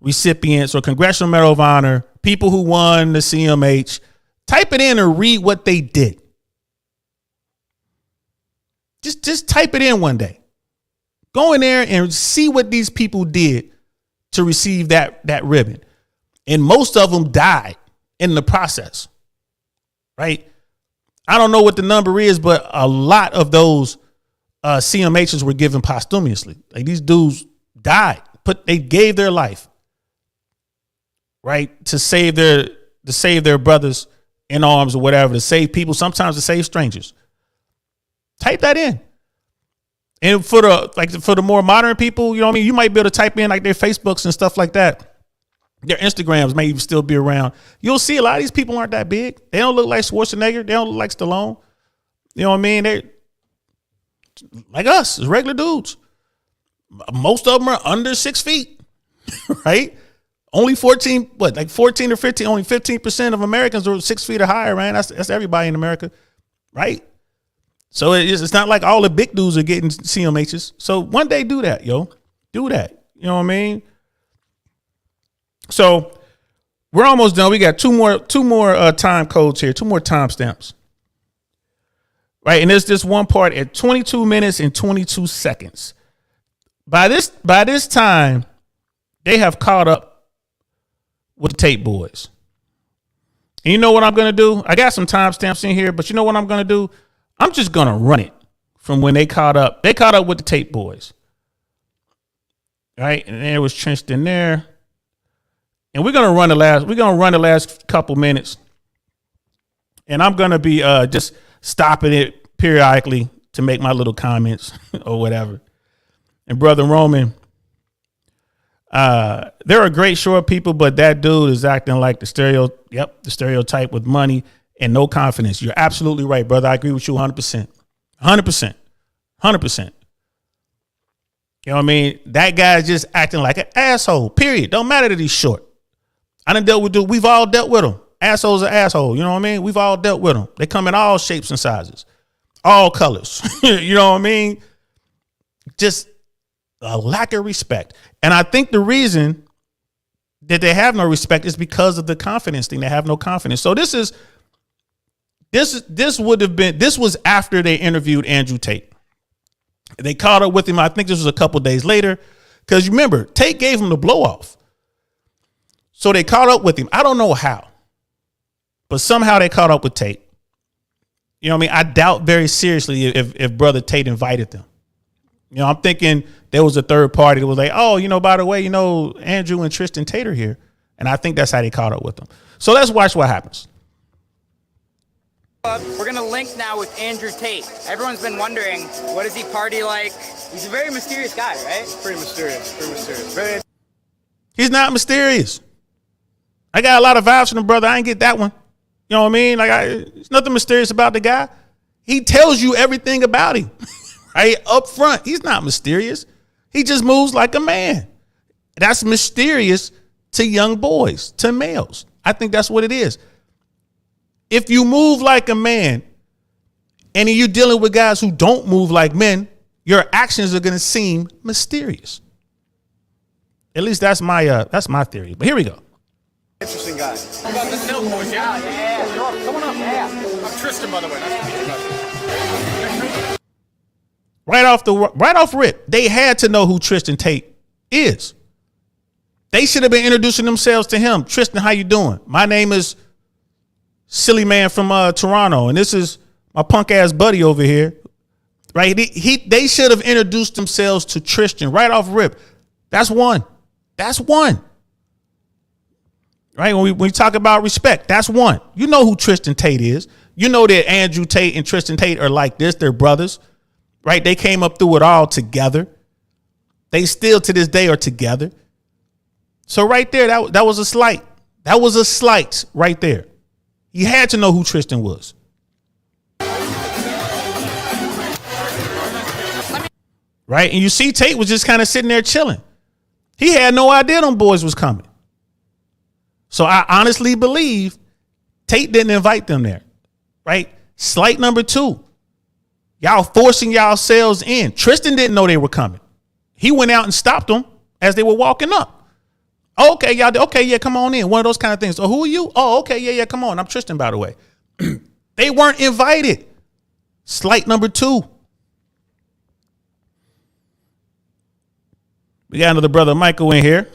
recipients or Congressional Medal of Honor, people who won the CMH. Type it in and read what they did. Just type it in one day. Go in there and see what these people did to receive that ribbon. And most of them died in the process. Right? I don't know what the number is, but a lot of those CMHs were given posthumously. Like, these dudes died, they gave their life, right, to save their brothers in arms or whatever, to save people, sometimes to save strangers. Type that in. And for the more modern people, you know what I mean, you might be able to type in like their Facebooks and stuff like that. Their Instagrams may even still be around. You'll see a lot of these people aren't that big. They don't look like Schwarzenegger. They don't look like Stallone. You know what I mean? They're like us, regular dudes. Most of them are under 6 feet, right? Only 14 or 15, only 15% of Americans are 6 feet or higher, man. That's everybody in America, right? So it's not like all the big dudes are getting CMHs. So one day do that, yo. Do that. You know what I mean? So we're almost done. We got two more time codes here, 2 more timestamps. Right. And there's this one part at 22 minutes and 22 seconds. By this time, they have caught up with the Tate boys. And you know what I'm going to do? I got some timestamps in here, but you know what I'm going to do? I'm just going to run it from when they caught up. They caught up with the Tate boys. Right. And there was trenched in there. And we're gonna run the last couple minutes, and I'm gonna be just stopping it periodically to make my little comments or whatever. And Brother Roman, they're a great short people, but that dude is acting like the stereotype with money and no confidence. You're absolutely right, brother. I agree with you 100%. 100%. You know what I mean? That guy's just acting like an asshole, period. Don't matter that he's short. I done dealt with dude. We've all dealt with them. Assholes are assholes. You know what I mean? We've all dealt with them. They come in all shapes and sizes, all colors. You know what I mean? Just a lack of respect. And I think the reason that they have no respect is because of the confidence thing. They have no confidence. So this was after they interviewed Andrew Tate. They caught up with him. I think this was a couple days later, because you remember Tate gave him the blow off. So they caught up with him. I don't know how, but somehow they caught up with Tate. You know what I mean? I doubt very seriously if Brother Tate invited them. You know, I'm thinking there was a third party that was like, oh, you know, by the way, you know, Andrew and Tristan Tate are here. And I think that's how they caught up with them. So let's watch what happens. We're going to link now with Andrew Tate. Everyone's been wondering, what does he party like? He's a very mysterious guy, right? Pretty mysterious. Very. He's not mysterious. I got a lot of vibes from the brother. I ain't get that one. You know what I mean? Like, there's nothing mysterious about the guy. He tells you everything about him, right? Up front. He's not mysterious. He just moves like a man. That's mysterious to young boys, to males. I think that's what it is. If you move like a man and you're dealing with guys who don't move like men, your actions are going to seem mysterious. At least that's my theory. But here we go. Interesting guy. guy. About the nelk boys, yeah. Come on up. Yeah. I'm Tristan, by the way. Nice to meet you guys. Right off rip, they had to know who Tristan Tate is. They should have been introducing themselves to him. Tristan, how you doing? My name is Silly Man from Toronto, and this is my punk ass buddy over here. Right? They should have introduced themselves to Tristan right off rip. That's one. That's one. Right? When we talk about respect, that's one. You know who Tristan Tate is. You know that Andrew Tate and Tristan Tate are like this. They're brothers. Right? They came up through it all together. They still to this day are together. So right there, that was a slight. That was a slight right there. You had to know who Tristan was. Right? And you see Tate was just kind of sitting there chilling. He had no idea them boys was coming. So I honestly believe Tate didn't invite them there. Right? Slight number 2. Y'all forcing yourselves in. Tristan didn't know they were coming. He went out and stopped them as they were walking up. Okay, y'all. Okay, yeah, come on in. One of those kind of things. So who are you? Oh, okay, yeah, come on. I'm Tristan, by the way. They weren't invited. Slight number 2. We got another brother Michael in here.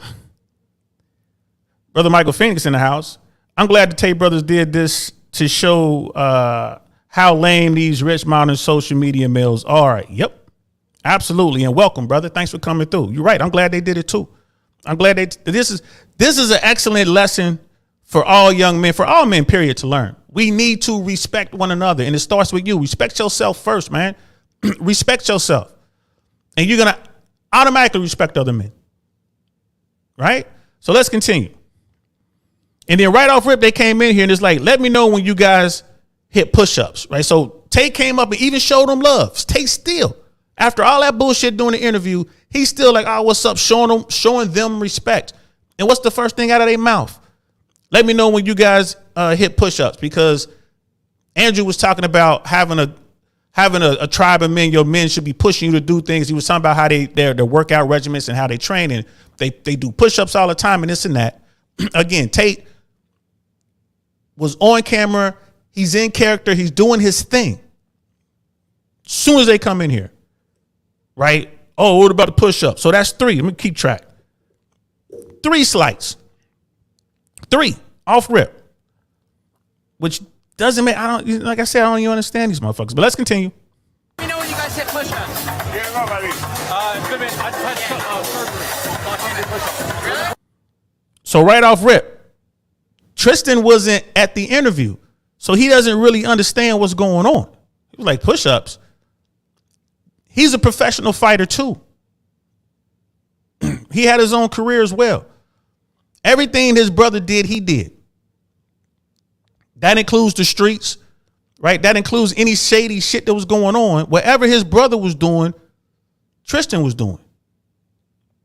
Brother Michael Phoenix in the house. I'm glad the Tate Brothers did this to show how lame these rich modern social media males are. Yep, absolutely. And welcome, brother. Thanks for coming through. You're right. I'm glad they did it too. I'm glad this is an excellent lesson for all young men, for all men, period, to learn. We need to respect one another. And it starts with you. Respect yourself first, man. Respect yourself. And you're going to automatically respect other men. Right? So let's continue. And then right off rip, they came in here and it's like, let me know when you guys hit push-ups. Right? So Tate came up and even showed them love. Tate still, after all that bullshit during the interview, he's still like, oh, what's up? Showing them respect. And what's the first thing out of their mouth? Let me know when you guys hit push-ups, because Andrew was talking about having a tribe of men. Your men should be pushing you to do things. He was talking about how their workout regimens and how they train, and they do push-ups all the time and this and that. Again, Tate was on camera. He's in character. He's doing his thing. As soon as they come in here, right? Oh, what about the push-up? So that's 3. Let me keep track. 3 slights. 3 off rip. Which doesn't make, like I said, I don't even understand these motherfuckers. But let's continue. Let me know when you guys hit push-ups. Yeah, no, baby. It's good, man. I just had surgery. Really? So right off rip, Tristan wasn't at the interview, so he doesn't really understand what's going on. He was like, push-ups? He's a professional fighter too. He had his own career as well. Everything his brother did, he did. That includes the streets, right? That includes any shady shit that was going on. Whatever his brother was doing, Tristan was doing.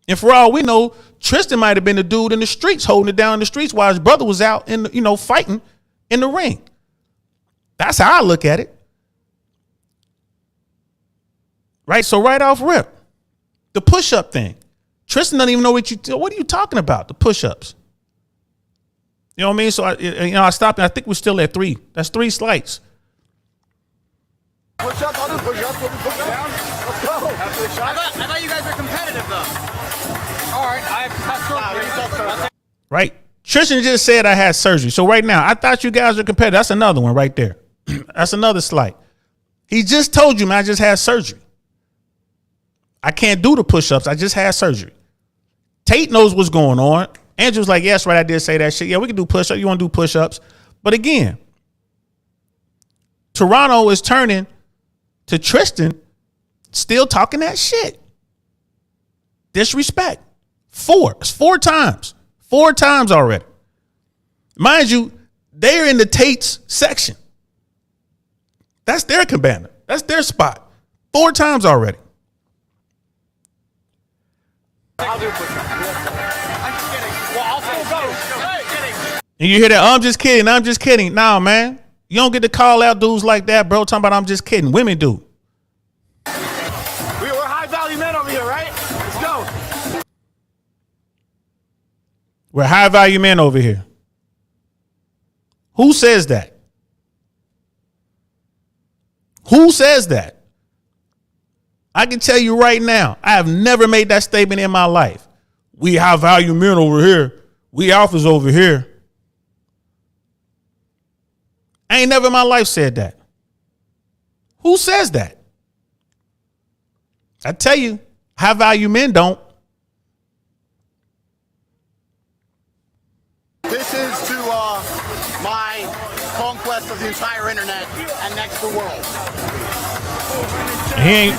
And for all we know, Tristan might have been the dude in the streets, holding it down in the streets while his brother was out in, fighting in the ring. That's how I look at it. Right? So right off rip, the push-up thing. Tristan doesn't even know what are you talking about? The push-ups. You know what I mean? So I stopped and I think we're still at 3. That's 3 slights. Push up, I'll do push up. Push down. Let's go. I thought you guys were competitive though. All right, I have surgery. Right? Tristan just said I had surgery. So right now, I thought you guys were competitive. That's another one right there. That's another slight. He just told you, man, I just had surgery. I can't do the push-ups. I just had surgery. Tate knows what's going on. Andrew's like, yes, right, I did say that shit. Yeah, we can do push-ups. You want to do push-ups? But again, Toronto is turning to Tristan, still talking that shit. Disrespect. 4. It's 4 times. 4 times already. Mind you, they're in the Tate's section. That's their cabana. That's their spot. 4 times already. I'll do push-ups. I'm just kidding. Well, I'll still go. And you hear that? I'm just kidding. I'm just kidding. Nah, man. You don't get to call out dudes like that, bro. Talking about I'm just kidding. Women do. We're high value men over here, right? Let's go. We're high value men over here. Who says that? Who says that? I can tell you right now, I have never made that statement in my life. We high value men over here. We alphas over here. I ain't never in my life said that. Who says that? I tell you, high value men don't. This is to my conquest of the entire internet and next to the world. He ain't.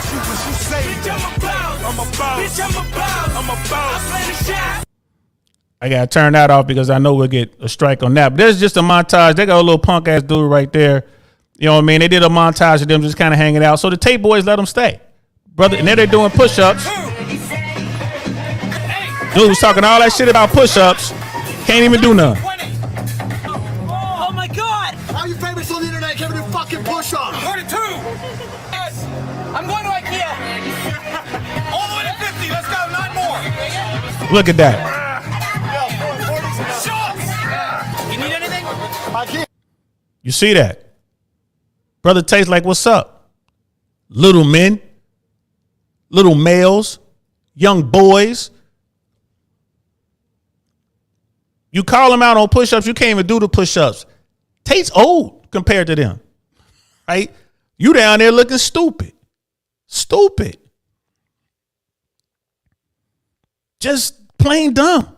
I gotta turn that off because I know we'll get a strike on that. But there's just a montage. They got a little punk ass dude right there. You know what I mean? They did a montage of them just kind of hanging out. So the Tate boys let them stay, brother. And then they're doing push-ups. Dude was talking all that shit about push-ups. Can't even do none. Oh my God! How you famous on the internet? Can't do fucking push-ups. 32. Yes. I'm going to IKEA. All the way to 50. Let's go. 9 more. Look at that. You need anything? IKEA. You see that? Brother Tate's like, what's up? Little men, little males, young boys. You call them out on push-ups, you can't even do the push-ups. Tate's old compared to them, right? You down there looking stupid. Stupid. Just plain dumb.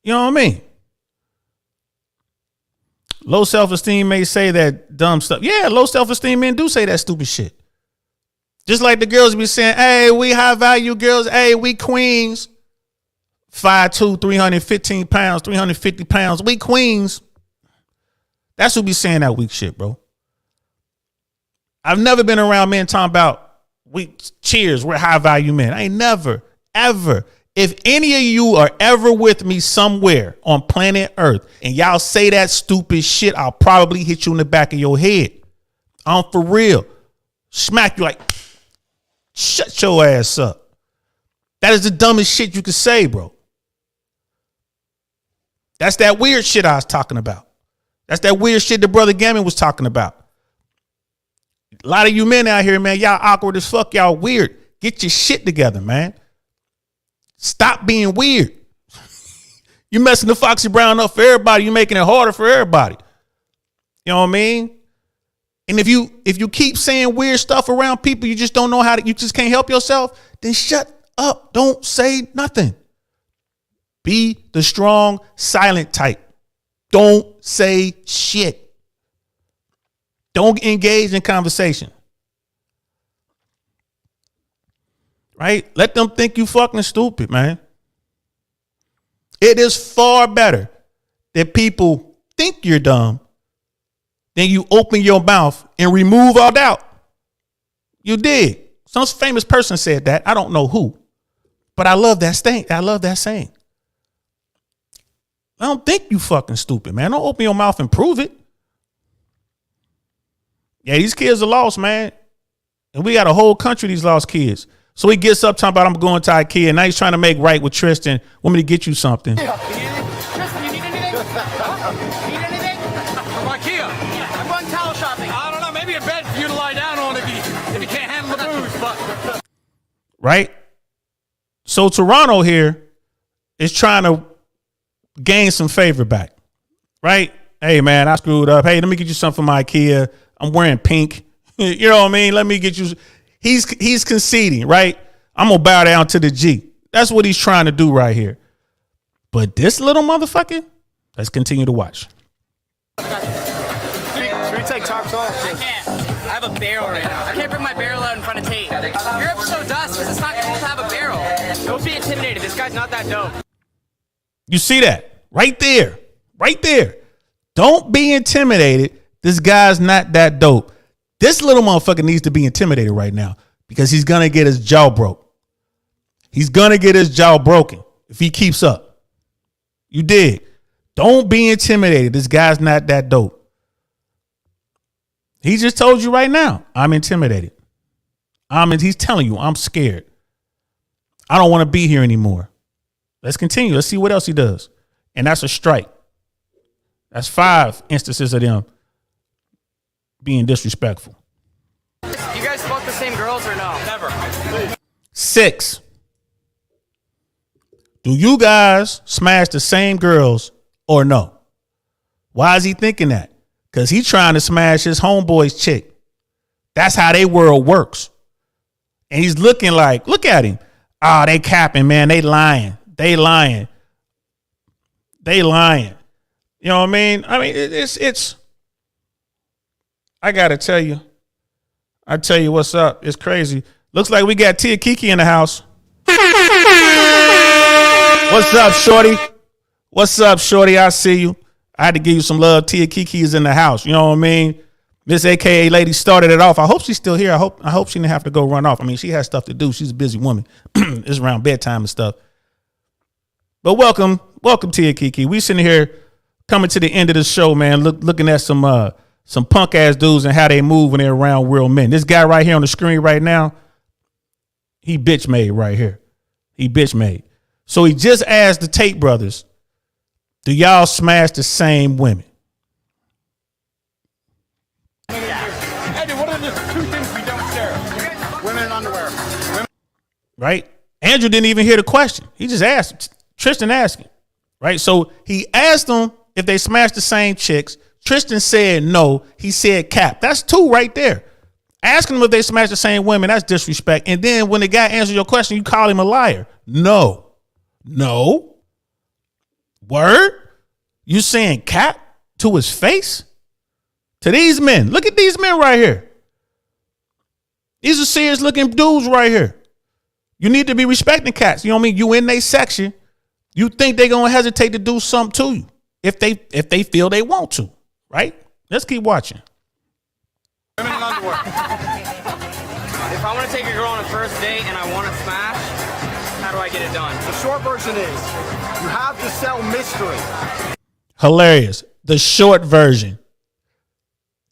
You know what I mean? Low self-esteem may say that dumb stuff. Yeah, low self-esteem men do say that stupid shit. Just like the girls be saying, hey, we high value girls. Hey, we queens. 5'2", 315 pounds, 350 pounds. We queens. That's who be saying that weak shit, bro. I've never been around men talking about we're high value men. I ain't never, ever. If any of you are ever with me somewhere on planet Earth and y'all say that stupid shit, I'll probably hit you in the back of your head. I'm for real. Smack you like, shut your ass up. That is the dumbest shit you could say, bro. That's that weird shit I was talking about. That's that weird shit that Brother Gammon was talking about. A lot of you men out here, man, y'all awkward as fuck. Y'all weird. Get your shit together, man. Stop being weird. You messing the Foxy Brown up for everybody. You making it harder for everybody. You know what I mean? And if you keep saying weird stuff around people, you just don't know how to, you just can't help yourself, then shut up. Don't say nothing. Be the strong, silent type. Don't say shit. Don't engage in conversation. Right? Let them think you fucking stupid, man. It is far better that people think you're dumb than you open your mouth and remove all doubt. You did. Some famous person said that. I don't know who, but I love that saying. I love that saying. I don't think you fucking stupid, man. Don't open your mouth and prove it. Yeah, these kids are lost, man. And we got a whole country of these lost kids. So he gets up talking about I'm going to IKEA. And now he's trying to make right with Tristan. Want me to get you something. Tristan, you need anything? You need anything? From IKEA. I'm going towel shopping. I don't know. Maybe a bed for you to lie down on if you can't handle the booze. But right? So Toronto here is trying to gain some favor back. Right? Hey, man, I screwed up. Hey, let me get you something from IKEA. I'm wearing pink. You know what I mean? Let me get you. He's conceding, right? I'm going to bow down to the G. That's what he's trying to do right here. But this little motherfucker, let's continue to watch. Should we take tops off? I can't. I have a barrel right now. I can't bring my barrel out in front of Tate. Your episode does because it's not cool to have a barrel. Don't be intimidated. This guy's not that dope. You see that? Right there. Right there. Don't be intimidated. This guy's not that dope. This little motherfucker needs to be intimidated right now because he's going to get his jaw broke. He's going to get his jaw broken if he keeps up. You dig? Don't be intimidated. This guy's not that dope. He just told you right now, I'm intimidated. He's telling you, I'm scared. I don't want to be here anymore. Let's continue. Let's see what else he does. And that's a strike. That's 5 instances of them being disrespectful. You guys fuck the same girls or no? Never. 6. Do you guys smash the same girls or no? Why is he thinking that? Because he's trying to smash his homeboy's chick. That's how they world works. And he's looking like, look at him. Oh, they capping, man. They lying. They lying. They lying. You know what I mean? I mean, it's I got to tell you. I tell you what's up. It's crazy. Looks like we got Tia Kiki in the house. What's up, shorty? What's up, shorty? I see you. I had to give you some love. Tia Kiki is in the house. You know what I mean? Miss AKA lady started it off. I hope she's still here. I hope she didn't have to go run off. I mean, she has stuff to do. She's a busy woman. It's around bedtime and stuff. But welcome Tia Kiki. We sitting here coming to the end of the show, man. Looking at some punk ass dudes and how they move when they're around real men. This guy right here on the screen right now, he bitch made right here. He bitch made. So he just asked the Tate brothers, do y'all smash the same women? Eddie, what are the 2 things we don't share? Women and underwear. Right? Andrew didn't even hear the question. He just asked. Tristan asking. Right? So he asked them if they smashed the same chicks. Tristan said no. He said cap. That's 2 right there. Asking them if they smashed the same women, that's disrespect. And then when the guy answers your question, you call him a liar. No. Word? You saying cap to his face? To these men. Look at these men right here. These are serious looking dudes right here. You need to be respecting cats. You know what I mean? You in their section. You think they're going to hesitate to do something to you if they feel they want to, right? Let's keep watching. Women in underwear. If I want to take a girl on a first date and I want to smash, how do I get it done? The short version is you have to sell mystery. Hilarious. The short version.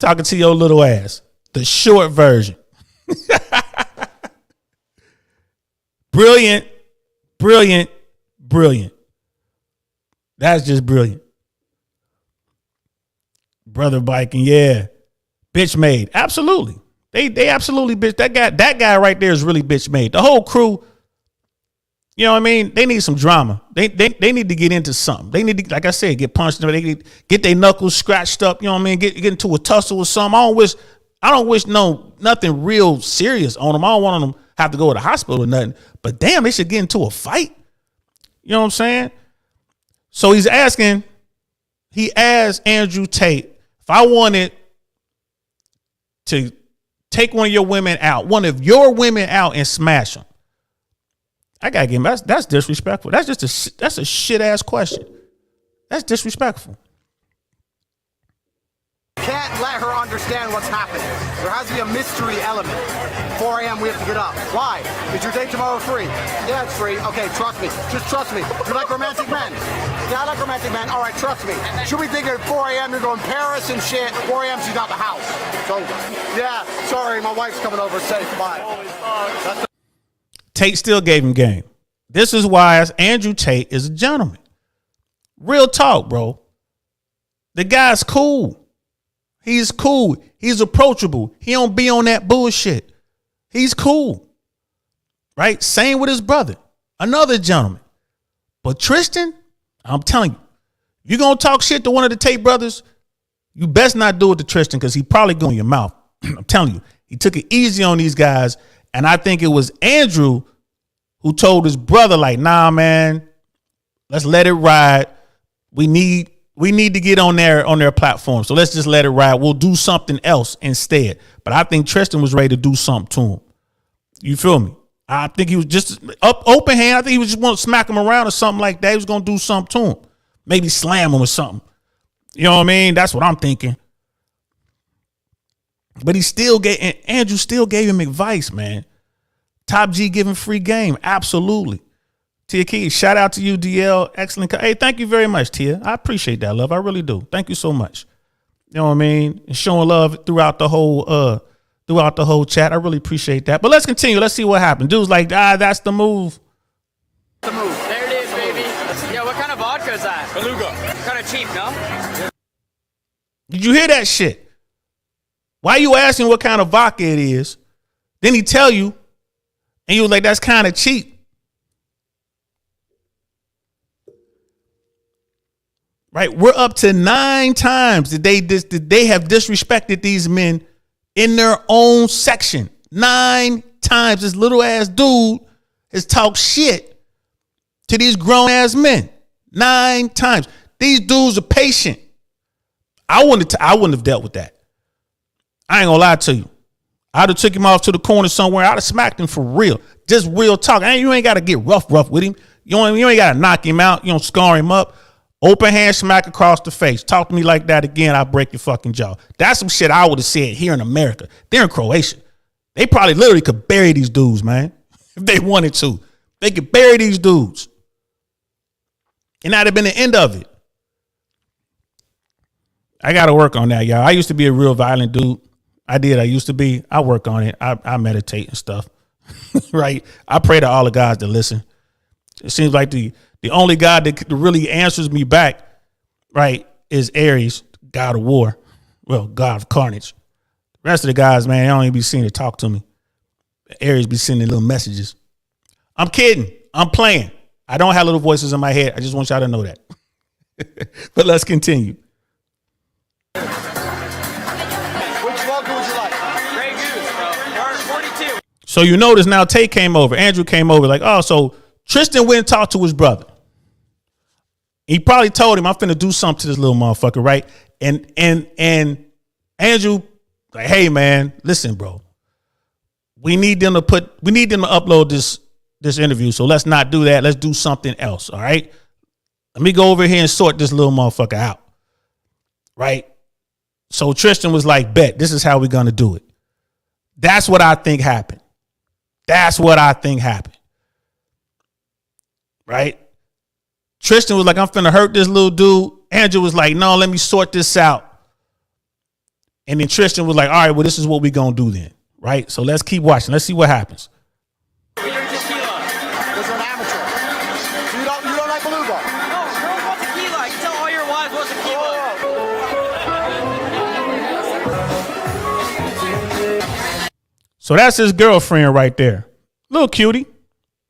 Talking to your little ass. The short version. Brilliant. That's just brilliant. Brother biking, yeah. Bitch made. Absolutely. They absolutely bitch. That guy right there is really bitch made. The whole crew, you know what I mean? They need some drama. They need to get into something. They need to, like I said, get punched. They need to get their knuckles scratched up. You know what I mean? Get into a tussle or something. I don't wish nothing real serious on them. I don't want them to have to go to the hospital or nothing. But damn, they should get into a fight. You know what I'm saying? So he asked Andrew Tate, if I wanted to take one of your women out and smash them, I gotta give him, that's disrespectful. That's a shit ass question. That's disrespectful. Can't let her understand what's happening. There has to be a mystery element. 4 a.m. we have to get up. Why? Is your date tomorrow free? Yeah, it's free. Okay, trust me. Just trust me. You like romantic men? Yeah, I like romantic men. All right, trust me. Should we think at 4 a.m. you're going Paris and shit? 4 a.m. she's out the house. So, yeah, sorry, my wife's coming over. Say goodbye. Tate still gave him game. This is why Andrew Tate is a gentleman. Real talk, bro. The guy's cool. He's cool. He's approachable. He don't be on that bullshit. He's cool. Right? Same with his brother. Another gentleman. But Tristan, I'm telling you, you're going to talk shit to one of the Tate brothers, you best not do it to Tristan because he probably go in your mouth. I'm telling you, he took it easy on these guys. And I think it was Andrew who told his brother, like, nah, man, let's let it ride. We need to get on their platform. So let's just let it ride. We'll do something else instead. But I think Tristan was ready to do something to him. You feel me? I think he was just open hand. I think he was just want to smack him around or something like that. He was going to do something to him. Maybe slam him or something. You know what I mean? That's what I'm thinking. But Andrew still gave him advice, man. Top G giving free game. Absolutely. Tia Key, shout out to you, DL. Excellent. Hey, thank you very much, Tia. I appreciate that, love. I really do. Thank you so much. You know what I mean? And showing love throughout the whole chat. I really appreciate that. But let's continue. Let's see what happens. Dude's like, that's the move. There it is, baby. Yeah, what kind of vodka is that? Beluga. Kind of cheap, no? Did you hear that shit? Why you asking what kind of vodka it is? Then he tell you, and you was like, that's kind of cheap. Right? We're up to 9 times that they have disrespected these men in their own section. 9 times this little ass dude has talked shit to these grown ass men. 9 times. These dudes are patient. I wouldn't have dealt with that. I ain't gonna lie to you. I'd have took him off to the corner somewhere. I'd have smacked him for real. Just real talk. You ain't got to get rough with him. You ain't got to knock him out. You don't scar him up. Open hand smack across the face. Talk to me like that again, I'll break your fucking jaw. That's some shit I would have said here in America. They're in Croatia. They probably literally could bury these dudes, man. If they wanted to. They could bury these dudes. And that'd have been the end of it. I got to work on that, y'all. I used to be a real violent dude. I used to be. I work on it. I meditate and stuff. Right? I pray to all the guys that listen. It seems like the only God that really answers me back, right, is Aries, God of war. Well, God of carnage. The rest of the guys, man, they don't even be seen to talk to me. Aries be sending little messages. I'm kidding. I'm playing. I don't have little voices in my head. I just want y'all to know that. But let's continue. Which vodka would you like? Grey Goose, bro. 42. So you notice now Tate came over. Andrew came over like, oh, so Tristan went and talked to his brother. He probably told him, I'm finna do something to this little motherfucker, right? And Andrew, like, hey man, listen, bro. We need them to upload this interview. So let's not do that. Let's do something else. All right. Let me go over here and sort this little motherfucker out. Right. So Tristan was like, bet, this is how we're gonna do it. That's what I think happened. Right? Tristan was like, I'm finna hurt this little dude. Andrew was like, no, let me sort this out. And then Tristan was like, all right, well, this is what we gonna do then. Right? So let's keep watching. Let's see what happens. Was an amateur. You don't like beluga? No, girls want tequila. I can tell all your wives want tequila. So that's his girlfriend right there. Little cutie.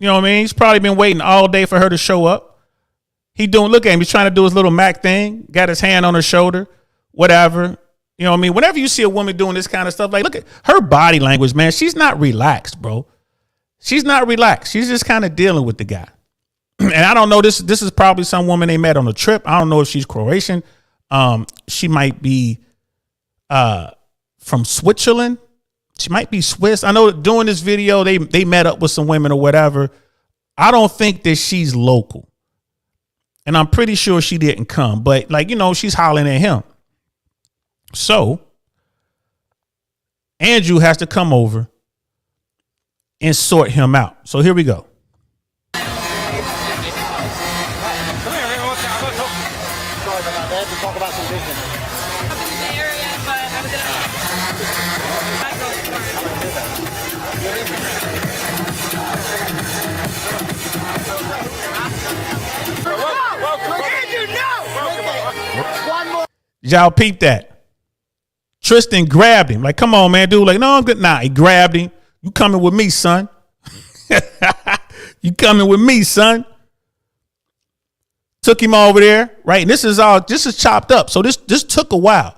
You know what I mean? He's probably been waiting all day for her to show up. Look at him. He's trying to do his little Mac thing. Got his hand on her shoulder, whatever. You know what I mean? Whenever you see a woman doing this kind of stuff, like, look at her body language, man. She's not relaxed, bro. She's not relaxed. She's just kind of dealing with the guy. And I don't know. This is probably some woman they met on a trip. I don't know if she's Croatian. She might be from Switzerland. She might be Swiss. I know doing this video, they met up with some women or whatever. I don't think that she's local. And I'm pretty sure she didn't come. But, like, you know, she's hollering at him. So Andrew has to come over and sort him out. So here we go. Sorry about that. They have to talk about some business. Y'all peep that. Tristan grabbed him. Like, come on, man, dude. Like, no, I'm good. Nah, he grabbed him. You coming with me, son. You coming with me, son. Took him over there, right? And this is chopped up. So this took a while.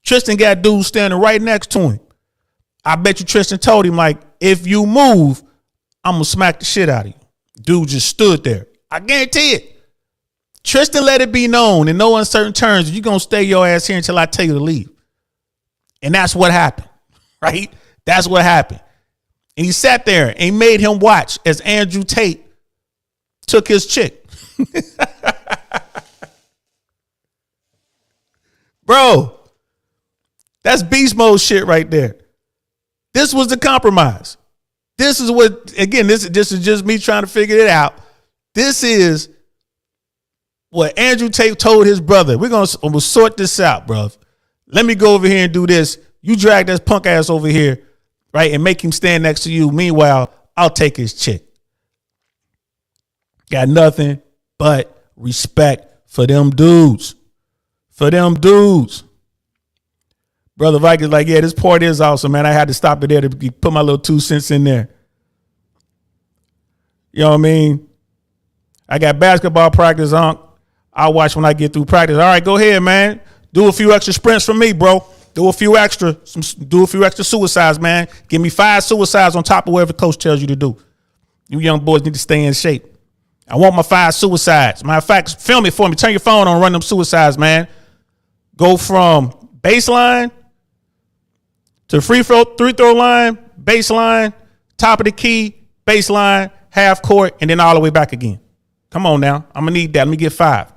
Tristan got dude standing right next to him. I bet you Tristan told him, like, if you move, I'm going to smack the shit out of you. Dude just stood there. I guarantee it. Tristan let it be known in no uncertain terms, you're going to stay your ass here until I tell you to leave. And that's what happened, right? That's what happened. And he sat there and he made him watch as Andrew Tate took his chick. Bro, that's beast mode shit right there. This was the compromise. This is what, again, this is just me trying to figure it out. This is what Andrew Tate told his brother. We'll sort this out, bro. Let me go over here and do this. You drag this punk ass over here, right, and make him stand next to you. Meanwhile, I'll take his chick. Got nothing but respect for them dudes. For them dudes. Brother Vikings like, yeah, this part is awesome, man. I had to stop it there to put my little 2 cents in there. You know what I mean? I got basketball practice on. I'll watch when I get through practice. All right, go ahead, man. Do a few extra sprints for me, bro. Do a few extra suicides, man. Give me 5 suicides on top of whatever coach tells you to do. You young boys need to stay in shape. I want my 5 suicides. Matter of fact, film it for me. Turn your phone on and run them suicides, man. Go from baseline to free throw line, baseline, top of the key, baseline, half court, and then all the way back again. Come on now. I'm going to need that. Let me get 5.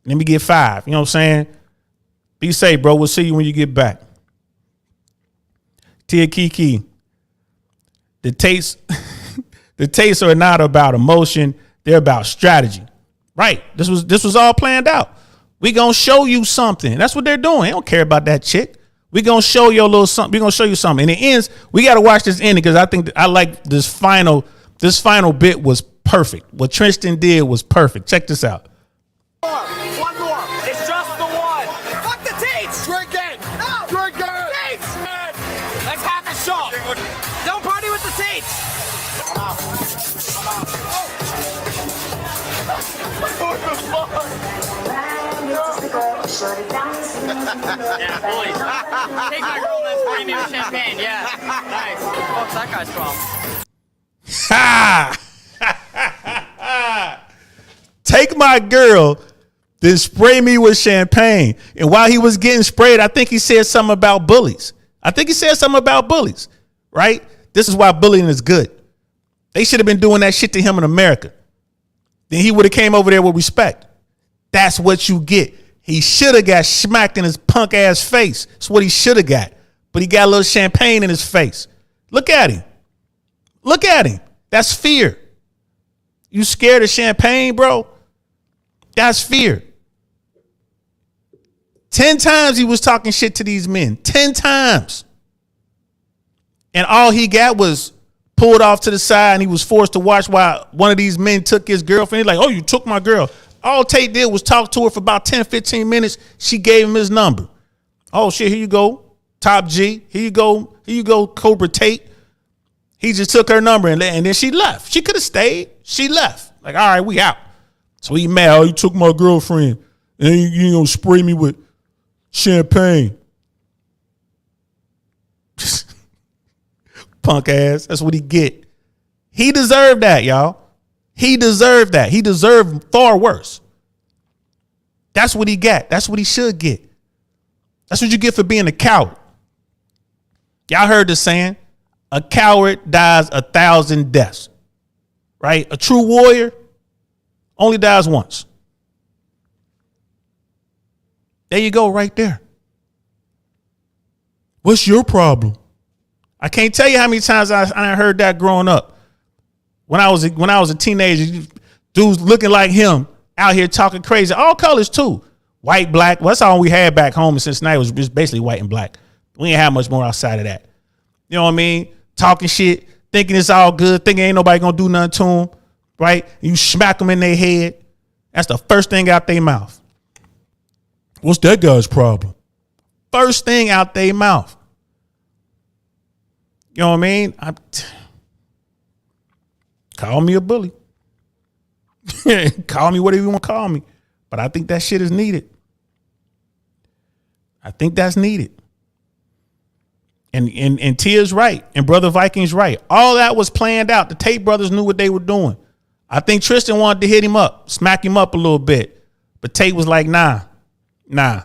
Let me get 5. You know what I'm saying? Be safe, bro. We'll see you when you get back. Tia Kiki. The Tates, the Tates are not about emotion. They're about strategy. Right. This was all planned out. We gonna show you something. That's what they're doing. They don't care about that chick. We gonna show you a little something. We gonna show you something. And it ends. We gotta watch this ending because I think I like this final bit was perfect. What Tristan did was perfect. Check this out. One more. It's just the one. Fuck the Tates. Drink it. No. Drink it. Tates. That's half a shot. Don't party with the Tates. What the fuck? Yeah, boys. Take my girl that's bringing me the champagne. Yeah. Nice. What's that guy's from? Ha! Take my girl, then spray me with champagne. And while he was getting sprayed, I think he said something about bullies. Right? This is why bullying is good. They should have been doing that shit to him in America. Then he would have came over there with respect. That's what you get. He should have got smacked in his punk ass face. That's what he should have got. But he got a little champagne in his face. Look at him. Look at him. That's fear. You scared of champagne, bro? That's fear. 10 times he was talking shit to these men. 10 times. And all he got was pulled off to the side and he was forced to watch while one of these men took his girlfriend. He's like, oh, you took my girl. All Tate did was talk to her for about 10, 15 minutes. She gave him his number. Oh, shit, here you go. Top G. Here you go, Cobra Tate. He just took her number and then she left. She could have stayed. She left. Like, all right, we out. So he mad. Oh, you took my girlfriend and you gonna spray me with champagne. Punk ass. That's what he get. He deserved that, y'all. He deserved that. He deserved far worse. That's what he got. That's what he should get. That's what you get for being a coward. Y'all heard the saying, a coward dies 1,000 deaths, right? A true warrior only dies once. There you go right there. What's your problem? I can't tell you how many times I heard that growing up. When I was a teenager, dudes looking like him out here talking crazy. All colors too. White, black. Well, that's all we had back home in Cincinnati was just basically white and black. We ain't have much more outside of that. You know what I mean? Talking shit, thinking it's all good, thinking ain't nobody gonna do nothing to them, right? You smack them in their head. That's the first thing out their mouth. What's that guy's problem? First thing out their mouth. You know what I mean? Call me a bully. Call me whatever you want to call me. But I think that shit is needed. I think that's needed. And Tia's right. And Brother Viking's right. All that was planned out. The Tate brothers knew what they were doing. I think Tristan wanted to hit him up, smack him up a little bit. But Tate was like, nah. You know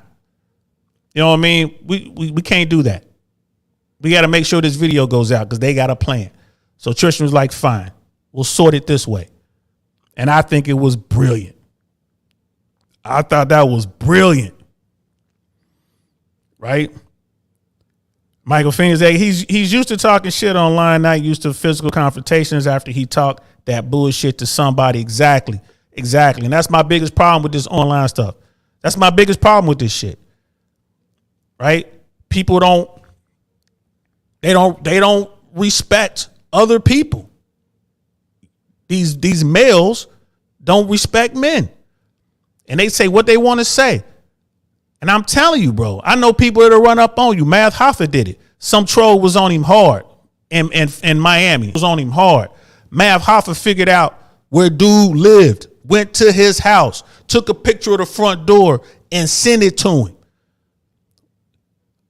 what I mean? We can't do that. We got to make sure this video goes out because they got a plan. So Tristan was like, fine, we'll sort it this way. And I think it was brilliant. I thought that was brilliant. Right? Michael Phoenix, he's used to talking shit online, not used to physical confrontations after he talked that bullshit to somebody. Exactly. And that's my biggest problem with this online stuff. That's my biggest problem with this shit. Right? People don't respect other people. These males don't respect men. and they say what they want to say. And I'm telling you, bro, I know people that'll run up on you. Math Hoffa did it. Some troll was on him hard in Miami. Was on him hard. Math Hoffa figured out where dude lived, went to his house, took a picture of the front door and sent it to him.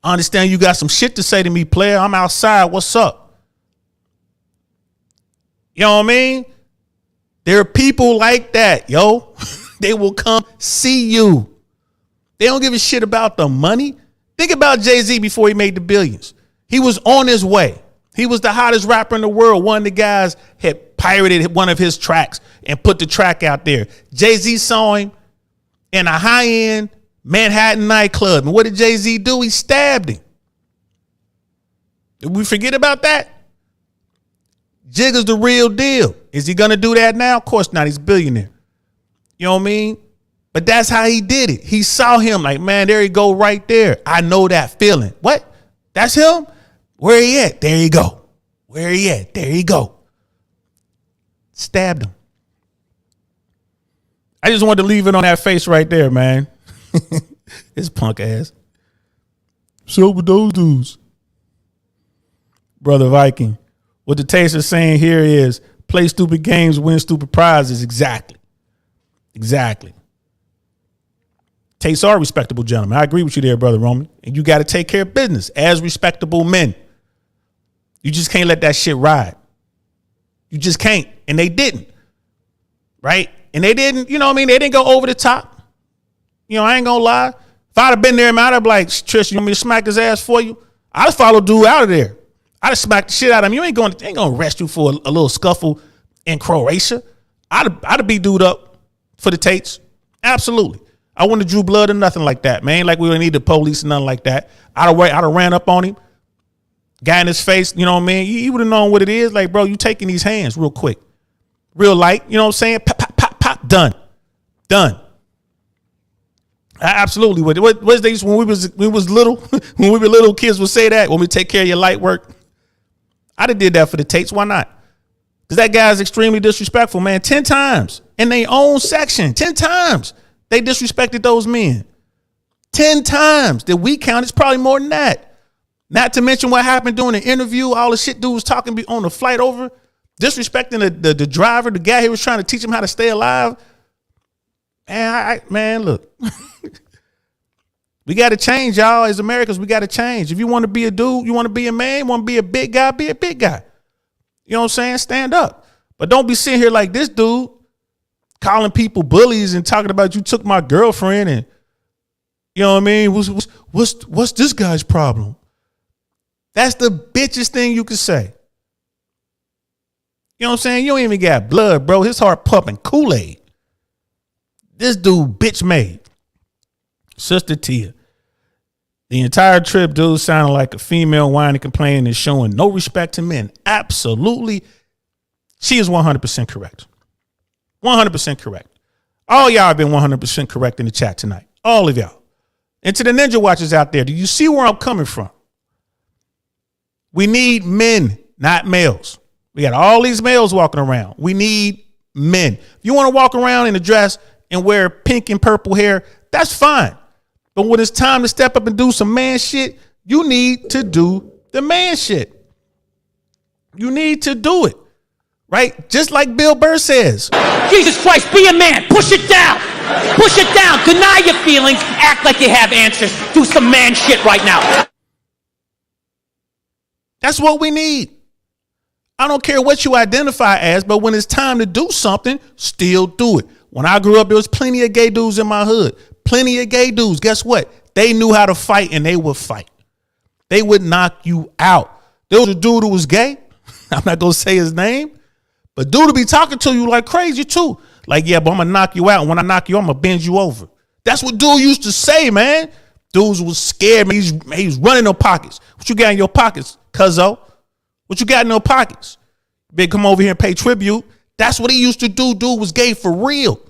I understand you got some shit to say to me, player. I'm outside. What's up? You know what I mean? There are people like that, yo. They will come see you. They don't give a shit about the money. Think about Jay-Z before he made the billions. He was on his way. He was the hottest rapper in the world. One of the guys had pirated one of his tracks and put the track out there. Jay-Z saw him in a high-end Manhattan nightclub. And what did Jay-Z do? He stabbed him. Did we forget about that? Jigga's the real deal. Is he going to do that now? Of course not. He's a billionaire. You know what I mean? But that's how he did it. He saw him like, man, there he go right there. I know that feeling. What? That's him? Where he at? There you go. Where he at? There you go. Stabbed him. I just wanted to leave it on that face right there, man. It's punk ass. So with those dudes. Brother Viking. What the taste is saying here is play stupid games, win stupid prizes. Exactly. Exactly. Tastes are respectable gentlemen. I agree with you there, Brother Roman. And you got to take care of business as respectable men. You just can't let that shit ride. You just can't. And they didn't. Right? And they didn't, you know what I mean? They didn't go over the top. You know, I ain't gonna lie. If I'd have been there, man, I'd be like, Trish, you want me to smack his ass for you? I'd have followed dude out of there. I'd have smacked the shit out of him. You ain't gonna arrest you for a little scuffle in Croatia. I'd have beat dude up for the Tates. Absolutely. I wouldn't have drew blood or nothing like that, man. Like we would need the police and nothing like that. I'd have ran up on him, guy in his face, you know what I mean? He would have known what it is. Like, bro, you taking these hands real quick. Real light, you know what I'm saying? Pop, pop, pop, pop, done. Done. I absolutely would. What's they when we was little, when we were little kids would say that, when we take care of your light work. I'd have did that for the Tates. Why not? Because that guy is extremely disrespectful, man. 10 times in their own section. 10 times. They disrespected those men. 10 times that we count. It's probably more than that. Not to mention what happened during the interview. All the shit dude was talking on the flight over. Disrespecting the driver, the guy he was trying to teach him how to stay alive. And man, look. We got to change, y'all. As Americans, we got to change. If you want to be a dude, you want to be a man, you want to be a big guy, be a big guy. You know what I'm saying? Stand up. But don't be sitting here like this dude calling people bullies and talking about you took my girlfriend and you know what I mean? What's this guy's problem? That's the bitchest thing you can say. You know what I'm saying? You don't even got blood, bro. His heart pumping Kool-Aid. This dude bitch made. Sister Tia. The entire trip, dude, sounded like a female whining, complaining, and showing no respect to men. Absolutely. She is 100% correct. 100% correct. All y'all have been 100% correct in the chat tonight. All of y'all. And to the Ninja Watchers out there, do you see where I'm coming from? We need men, not males. We got all these males walking around. We need men. If you want to walk around in a dress and wear pink and purple hair, that's fine. But when it's time to step up and do some man shit, you need to do the man shit. You need to do it. Right? Just like Bill Burr says. Jesus Christ, be a man. Push it down. Push it down. Deny your feelings. Act like you have answers. Do some man shit right now. That's what we need. I don't care what you identify as, but when it's time to do something, still do it. When I grew up, there was plenty of gay dudes in my hood. Plenty of gay dudes. Guess what? They knew how to fight and they would fight. They would knock you out. There was a dude who was gay. I'm not going to say his name, but dude will be talking to you like crazy too. Like, yeah, but I'm going to knock you out. And when I knock you, I'm going to bend you over. That's what dude used to say, man. Dudes was scared. He's running no pockets. What you got in your pockets, cuzzo? What you got in your pockets? Big come over here and pay tribute. That's what he used to do. Dude was gay for real.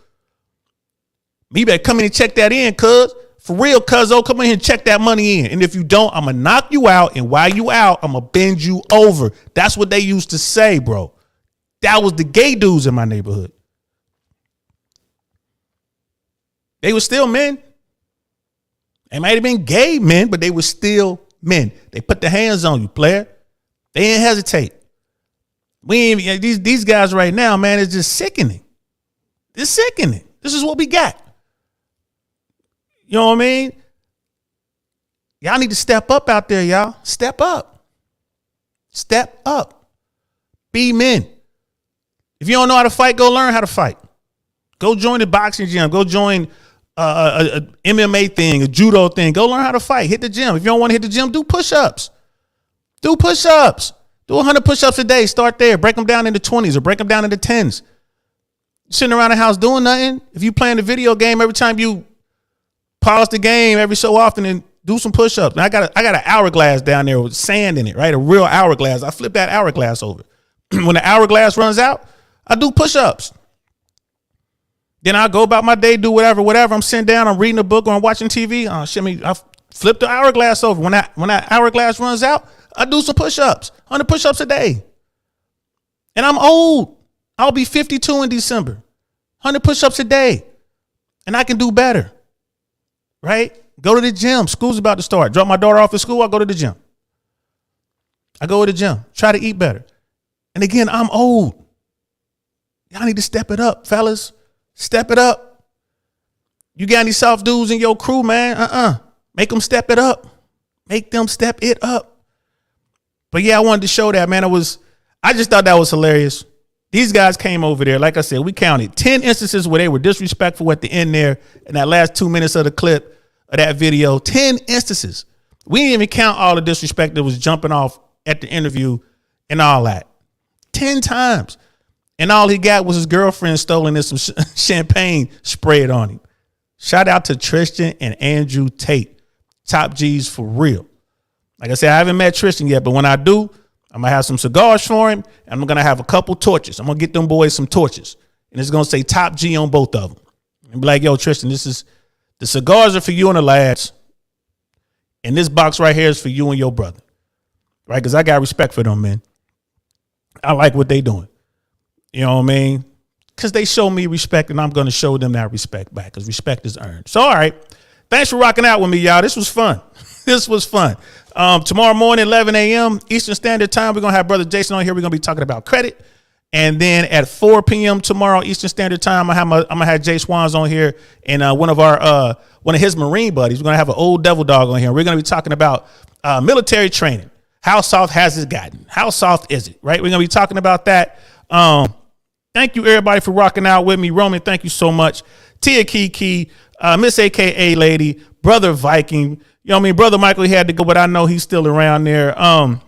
You better come in and check that in, cuz. For real, cuzzo, come in here and check that money in. And if you don't, I'm going to knock you out. And while you out, I'm going to bend you over. That's what they used to say, bro. That was the gay dudes in my neighborhood. They were still men. They might have been gay men, but they were still men. They put their hands on you, player. They didn't hesitate. These guys right now, man, it's just sickening. It's sickening. This is what we got. You know what I mean? Y'all need to step up out there, y'all. Step up. Step up. Be men. If you don't know how to fight, go learn how to fight. Go join the boxing gym. Go join a MMA thing, a judo thing. Go learn how to fight. Hit the gym. If you don't want to hit the gym, do push-ups. Do push-ups. Do 100 push-ups a day. Start there. Break them down into 20s or break them down into 10s. Sitting around the house doing nothing. If you playing the video game, every time you pause the game every so often and do some push-ups. And I got an hourglass down there with sand in it, right? A real hourglass. I flip that hourglass over. When the hourglass runs out, I do push-ups. Then I go about my day, do whatever. I'm sitting down, I'm reading a book or I'm watching TV. I flip the hourglass over. When that hourglass runs out, I do some push-ups. 100 push-ups a day. And I'm old. I'll be 52 in December. 100 push-ups a day. And I can do better. Right? Go to the gym. School's about to start. Drop my daughter off at school, I go to the gym. I go to the gym. Try to eat better. And again, I'm old. Y'all need to step it up, fellas. Step it up. You got any soft dudes in your crew, man? Make them step it up. Make them step it up. But yeah, I wanted to show that, man. I just thought that was hilarious. These guys came over there. Like I said, we counted 10 instances where they were disrespectful at the end there in that last 2 minutes of the clip of that video. 10 instances. We didn't even count all the disrespect that was jumping off at the interview and all that. 10 times. And all he got was his girlfriend stolen and some champagne sprayed on him. Shout out to Tristan and Andrew Tate. Top G's for real. Like I said, I haven't met Tristan yet, but when I do, I'm going to have some cigars for him, and I'm going to have a couple torches. I'm going to get them boys some torches. And it's going to say Top G on both of them. And be like, yo, Tristan, the cigars are for you and the lads. And this box right here is for you and your brother. Right? Because I got respect for them, man. I like what they doing. You know what I mean? Because they show me respect, and I'm going to show them that respect back because respect is earned. So, all right. Thanks for rocking out with me, y'all. This was fun. This was fun. Tomorrow morning, 11 a.m. Eastern Standard Time, we're going to have Brother Jason on here. We're going to be talking about credit. And then at 4 p.m. tomorrow, Eastern Standard Time, I'm going to have Jay Swans on here and one of his Marine buddies. We're going to have an old devil dog on here. We're going to be talking about military training. How soft has it gotten? How soft is it? Right? We're going to be talking about that. Thank you, everybody, for rocking out with me. Roman, thank you so much. Tia Kiki, Miss AKA Lady, Brother Viking. You know what I mean? Brother Michael, he had to go, but I know he's still around there. The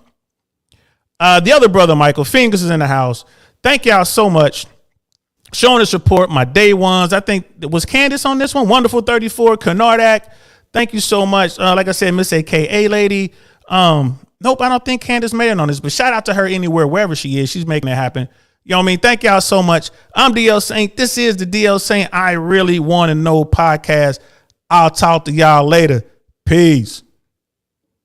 other brother, Michael, Fingers is in the house. Thank y'all so much. Showing the support, my day ones. I think it was Candace on this one. Wonderful 34, Canardac. Thank you so much. Like I said, Miss AKA Lady. Nope, I don't think Candace made it on this, but shout out to her anywhere, wherever she is. She's making it happen. You know what I mean? Thank y'all so much. I'm DL Saint. This is the DL Saint I Really Want to Know podcast. I'll talk to y'all later. Peace.